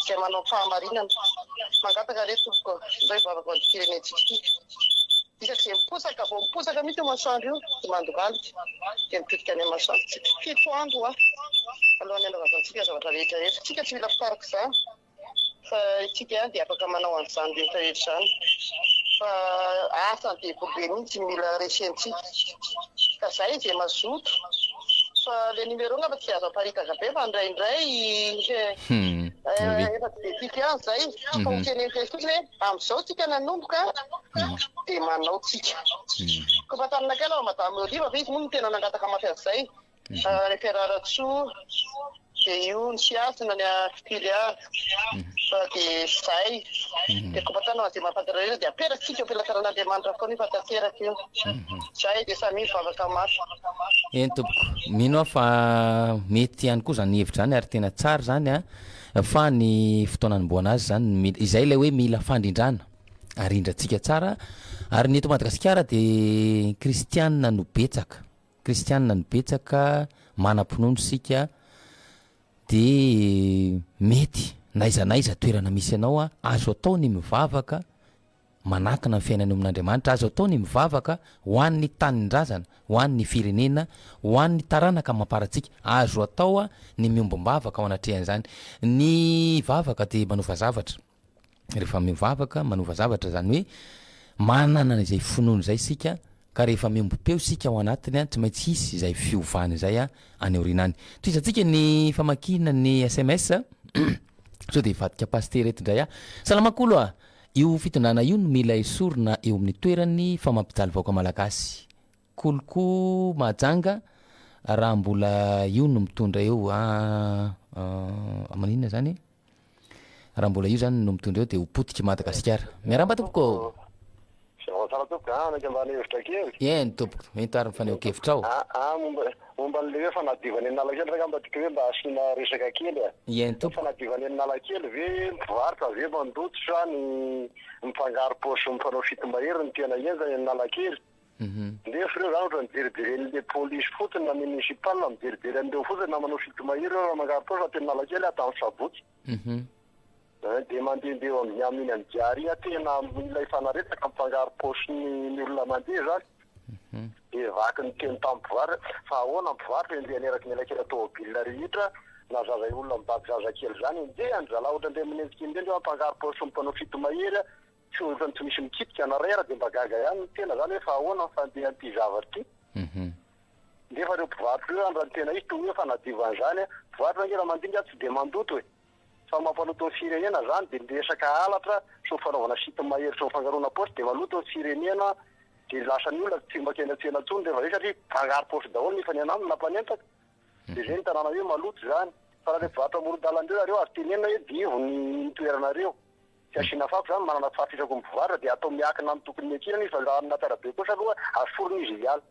zay manao fahamarinana mangataka re tompoko zay vavaka ho firenentsika ty isaka zay miposaka vao miposaka mihitsy io masoandro io dia mandogalika dia mipodika any masoandro tsika fito andro alohan'ny anaovazantsika zavatra rehetrarehetra tsika tsy mila fitarika zany fa itsika dia afaka manao an'izany rehetrarehetra zany fa asa dia bobe mihitsy mila resentsika ka zay zay mazoto fa le numéro ngamba tsy azo aparitaka be fa indraindray efa tsy de tiky any zay fa hotenenka fotsiny hoe amin'izao tsika nanomboka dia manao tsika ko fa taminakay aloha madame Oliva fa izy moa no tena nangataka mafy an'izay referara-tsoa dia io ny siasina ny filiary fa dia zay dia ko fa tanao zay mahafantatra rehetra dia aperatsika eo pelataran'Andriamanitra foana io fa tanteraka io zay dia samy mivavaka mafy eny tompoko mino aho fa mety ihany koa zany hevitra zany ary tena tsara zany fa ny fotoanany mboanazy zany izay le hoe mila fandrindrana arindrantsika tsara ary ny eto Madagasikara dia kristianina no betsaka manam-pinono sika dia mety naizanaiza toerana misy ianao azo atao ny mivavaka manakana ny fiainany amin'Andriamanitra azo atao ny mivavaka ho an'ny tanindrazana ho an'ny firenena ho an'ny taranaka mamparatsika azo atao ny miombom-bavaka ao anatrehan'izany ny vavaka dia manova zavatra rehefa mivavaka manova zavatra zany hoe manana izay finono zay sika ka rehefa miombo-peo sika ao anatiny tsy maintsy hisy izay fiovany zay any aorinany toizantsika ny famakina ny SMS so dia vadika paster eto indray salamakolo io fitondrana io no mila esorina eo amin'ny toerany fa mampijaly vaoaka malagasy koloko majanga raha mbola io no mitondra eo amanina zany raha mbola io zany no mitondra eo dia ho Potika Madagasikara miaramba tompoko tsara tompoko anaka mba nehevitra kely eny tompoko mento ary mifaneokevitra ao momba n'le hoe fanadivany analakely raka mba tika hoe mba asina resaka kely eny tompoko fanadivany analakely ve mivoaritra ve mandoto sa ny mifangaro posy mifanaao fitomahery ny tena enzany analakely nefa ireo zany ohatra mijerijeren'le polisy fotsiny na municipal na mijerijery an'ireo fotsiny na manao fitomahery reo mangaro posy fa tena analakely atamin'ny sabotsy dia mandehandeha amin'ny aminy amin'ny diary tena mila ifanaretsaka mifangaro posy ny olona mandeha zany dia vaky ny teny tamin'ny mpivaritra fa ahoana mpivaritra ndeha neraky nelakely tômôbila rehetra na zazay olona mibaby zazakely zany ndeha anjala ohatra ndeha minenjiky indrindra mifangaro posy mpanao fitomahery tsy ohatra tsy misy mikitika narera dia mba gaga ihany ny tena zany hoe fa ahoana mifandeha an'ity zavatra ity ndefa reo mpivaritra io andrany tena izy toy hoe fanadivany zany mpivaritra ngera mandinika tsy dia mandoto hoe fa mampanoto ny firenena zany dia ndesaka alatra so fanaovana fitomahery so fangarona posy dia maloto ny firenena dia lasa ny olona tsy mbakendatsena tsony rehefa zay satria mpangaro posy daholo nefa ny anaminy nampanentaka dia zay ny tanàna hoe maloto zany fa raha le mpivaritra amoron-dalandreo nareo azo tenena hoe divo ny toeranareo tsy asiana fako zany manana fahafitrako mipivaritra dia atao miakina amin'ny tokony miakirana izy fa raha natarabe kosa aloha aforona izy hiala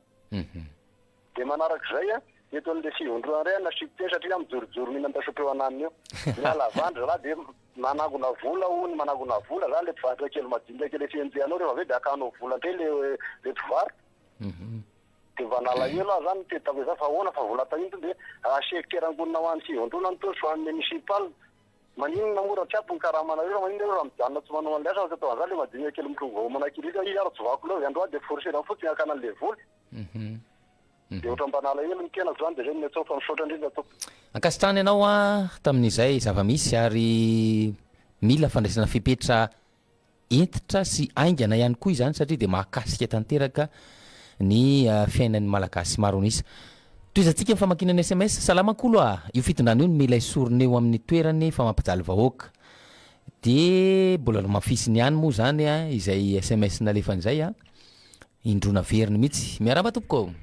dia manarak'izay eto an'le fivondroana ray nasiko teny satria mijorojoro mihinam-dasopeo anaminy eo miala vandra raha dia managona vola ony managona vola zany le mpivaritra kely madinika kely fienjehanao rehefa avy eo dia akanao vola ndray le mpivaritra dia vanalahelo aho zany tetavy za fa ahoana fa vola tahito dia asekiterangonina ho an'ny sivandrona nytosy ho an'ny municipal maninona mora tsy ampy ny karahamanareo maninona raha mijanona tsy manao an'le asa atao an'izany le madinika kely mitongo manakilika izy ary tsy vako leo androa dia forcena fotsiny akana an'le voly dia oatra mbanalahelo ny tenako zany dia zay ny atao fa misaotra indrindra atao ankasitrany ianao a tamin'izay zava-misy ary mila fandraisana fipetra entitra sy aingana ihany koa izany satria dia mahakasika tanteraka ny fiainan'ny malagasy maro anisa toizantsika famakinany SMS salamakolo io fitondrana io ny mila isorona eo amin'ny toerany fa mampijaly vahoaka dia mbola mafisiny ihany moa zany izay SMS nalefan'izay indrona veriny mihitsy miaraba tompoko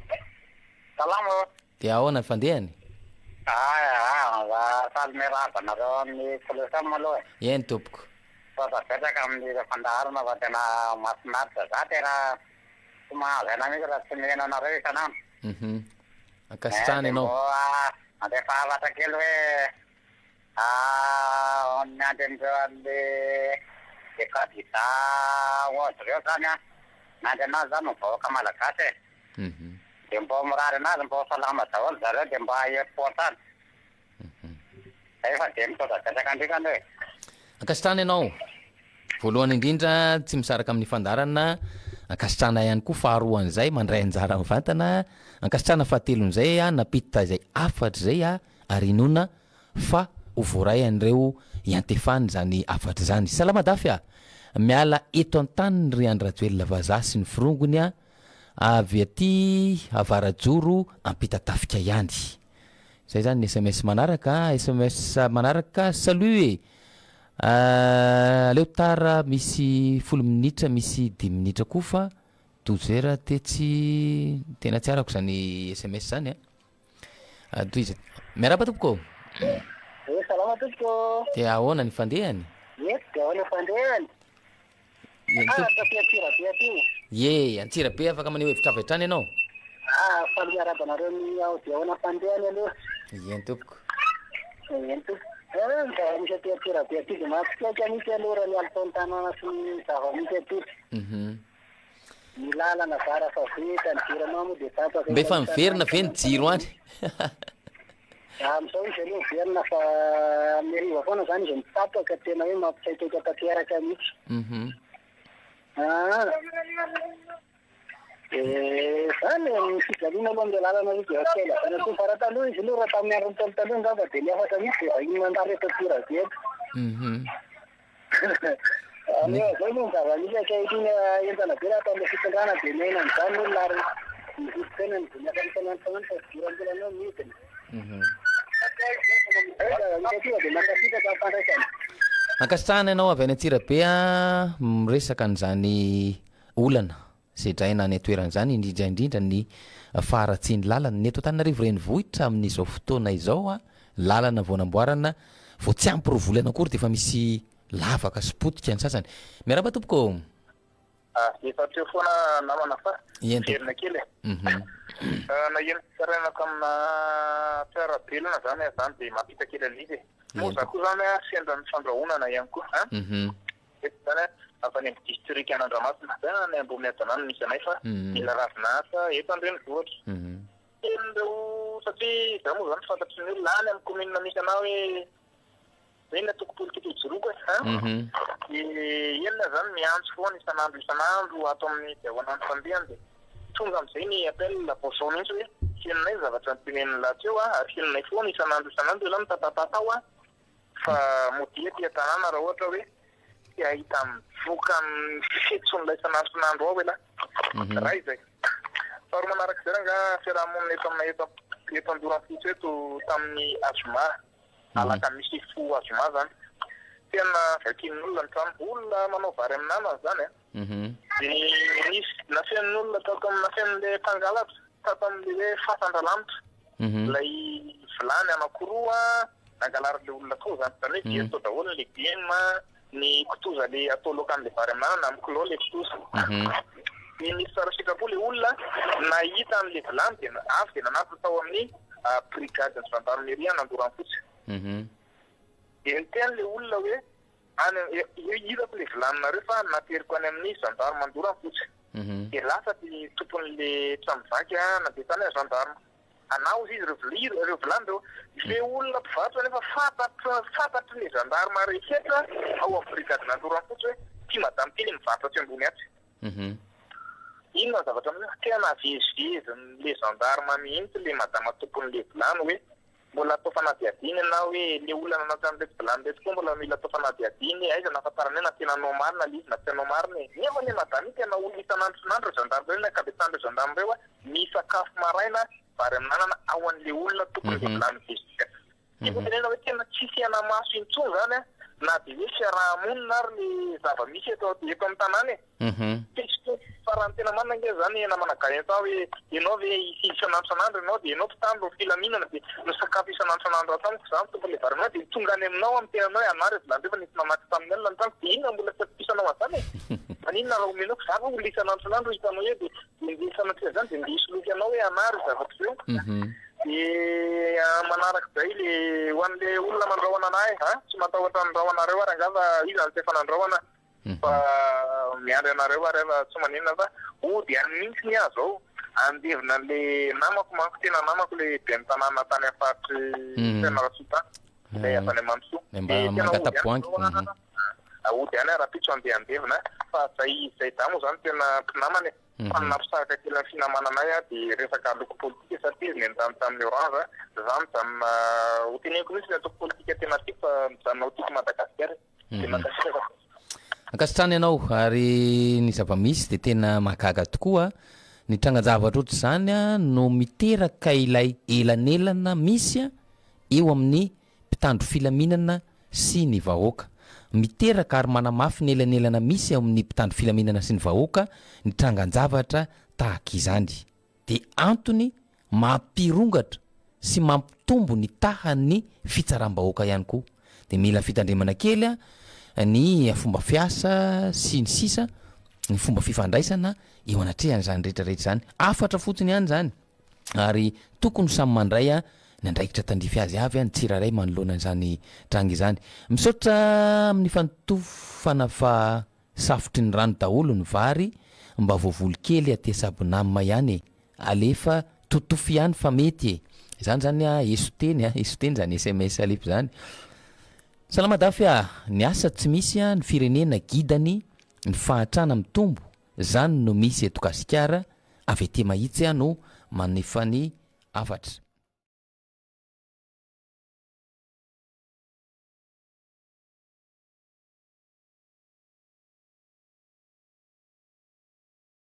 salama dia ahoana ny fandehany saly miarabanareo amin'ny solution maloha eny tompoko fasapetraka amin'ny fandaharana fa tena mahafinaritra za tena somahazaina mihitsy raha tsy mihena anareo isanandro ankasitrany ianao andefa avatra kely hoe miandry amindreo an'le candidat ohatra reo zany miandry anazy zany mivahoaka malagasy dia mba mirary anazy mba salama daholo zareo dia mba airport any zay fa dia misaotrapetraka andrikany hoe ankasitrana ianao voalohany indrindra tsy misaraka amin'ny fandarana ankasitrana ihany koa faharoan'izay mandray anjara amin'ny vantana ankasitrana fahatelon'izay napitita izay afatra zay ary inona fa hovoray an'ireo iantefany zany afatra zany salama dafy miala eto an-tany ry Andry Rajoelina vazaha sy ny firongony avy aty avarajoro ampita tafika ihany zay zany ny SMS manaraka salut aleo tara misy 10 minitra misy 10 minitra koa fa 12 heures tetsy tena tsy arako zany SMS zany toizy miaraba tompoko salama tompoko dia ahoana ny fandehany dia ahoana fandehany ye antsira be afaka maneho hevitra avy hatrany ianao faly miarabanareo ny ao dia ahoana fandehany aloha eny tompoko misy atyatira be aty dia mahatsikiaka misy aloha raha ny alitaony tanàna sy ny zava-misy aty ny lalana vara fa vita ny jiranao moa dia tapaka mbe fa miverina ve ny jiro any amin'izao izy aloha verina fa amin'ny ariva foana zany izy mitapaka tena hoe mampisaitaika tanteraka mihitsy zany fijaliana aloha am'le lalana io dia kely zany atoa farataloha izy aloha raha tamin'ny andro nytolotaloha ngamba dia ny afatra mihitsy dia vahiny mandary eto tira veto zay moa ny zava-misy akehitriny entana be raha ataon'le fitondrana dia mena n'izany olona ary mividy tena ny diniaka mitana nytanany fa virambola anao midiny dia makasitaka fandraisana ankasitrahana ianao avy any Antsirabe miresaka n'izany olana zay draina any atoeran'izany indrindraindrindra ny faharatsiany lalana ny eto Antananarivo renivohitra amin'izao fotoana izao lalana vao namboarana vao tsy ampy rovolana akory dia efa misy lavaka sy potika ny sasany miaraba tompoko efa teo foana namana fa verina kely naheno fitsaranako amina fiarabelona zany zany dia mampita kely alizy moa za koa zany sendra ny fandrahonana ihany koa zany afa ny amin'ny district an'Andramasina ny ambony adanana misy anay fa mila ravinasa eto andrenivohitra endreo satria za moa zany fantatry ny olona any amin'ny commune misy anao hoe ena toko politika ijoroako enona zany miantso foana isanandro ato amin'ny fiavanany fandehany dia tonga amin'izay ny appel laposon mihitsy hoe fienonay zavatra nyteneniny lahateo ary fienonay foana isanandro zany tatatao fa modia ty tanàna raha ohatra hoe ty ahita mivoaka amin'ny fihetson'ilay isanandro ao la raha izay fa ro manaraka zay ranga fiarahamonina eto aminay eto Andoranfotsy eto tamin'ny azoma alaka misy fo azoma zany tena vakin'olona ny trano olona manao vary amin'anana zany dia misy nafen'olona tato amina fen'le mpangalatra tato amin'le hoe fasandralanitra ilay vilany anankiroa nangalaryle olona koa zany zany hoe dia tao daholo ny legioma ny kitoza le atao lokan'le vary amin'anana amin'ny kilao le kitoza dia misy tsara sitrapo le olona nahita an'le vilany dia avy dia nanatiny tao amin'ny brigade ny gendarmerie Andoranfotsy dia niten'le olona hoe hitako le vilanina reo fa nateriko any amin'ny gendarme Andoranfotsy dia lasa dia tompon'le tranovaky na dia tany gendarme anao izy ireo vilany reo le olona mpivarotra nefa fantatry le gendarme rehetra ao amin'ny brigade nandorany fotsy hoe ty madame ty le mivarotra tsy ambony atsy inona zavatra amin'io tena vezivezy le gendarme mihitsy le madama tompon'le vilany hoe mbola atao fanadiadiny na hoe le olona nanatan'le vilany reto koa mbola mila atao fanadiadiny aiza nafatarany hoe na tena anao marina le izy na tsy anao marina nefa le madama tena olona isanandro gendarme reo ka betandre gendarme reo misakafo maraina vary amin'anana ao an'le olona tompon'le vilany vezivezy iko tenena hoe tena tsisy anamaso intsony zany na dia hoe fiarahamonina ary le zava-misy eto amin'ny tanàna farany tena manina nge zany namana gaeta hoe ianao ve isanandro ianao dia ianao mpitandro filaminana dia misakafo isanandro tamiko zany tompon'le varinao dia tonga any aminao amin'ny tenanao anary vilany rehefa nisy namaty tamin'ny alina ny taniko dia inona mbola tsy ampisanao azany maninona raha omenao zava olona isanandro hitanao eo dia ndeha sanatria zany dia ndeha isoloky anao hoe anary zavatra zeo dia manarak'izay le ho an'le olona mandrahoana anahy tsy matahotra andrahoanareo ary angava izy any tefa nandrahoana fa miandry anareo ary efa tsy maninona fa dia any mihitsy ny azo ao andevina le namako manko tena namako le be ny tanàna tany amin'ny faritry tena ratsota ilay atany Mandsoa ody any raha-pitso andeha andevina fa zay damo zany tena mpinamany fa napisaraka kely ny finamananay dia resaka loko politika satria izy nendany tamin'ny orange zany mijanona ho teneniko misy atoko politika tena tiako fa mijanona ho tiako Madagascar dia makasitraka ankasitrany ianao ary ny zava-misy dia tena mahagaga tokoa ny trangan-javatra ohatry zany no miteraka ilay elanelana misy eo amin'ny mpitandro filaminana sy ny vahoaka miteraka ary manamafy ny elanelana misy eo amin'ny mpitandro filaminana sy ny vahoaka ny trangan-javatra tahaka izany dia antony mampirongatra sy mampitombo ny tahan'ny fitsaram-bahoaka ihany koa dia mila fitandremana kely ny fomba fiasa sy ny sisa ny fomba fifandraisana eo anatrehan'izany rehetrarehetra zany afatra fotsiny ihany zany ary tokony samy mandray ny andraikitra tandrify azy avy ny tsiraray manoloana izany tranga izany misaotra amin'ny fanotofana fa safotry ny rano daholo ny vary mba voavoly kely aty sabonamma ihany alefa totofy ihany fa mety zany zany esoteny zany SMS alefy zany salamadafy ny asa tsy misy ny firenena gidany ny fahatrana mitombo zany no misy eto Gasikara avy ety mahitsy no manefa ny afatra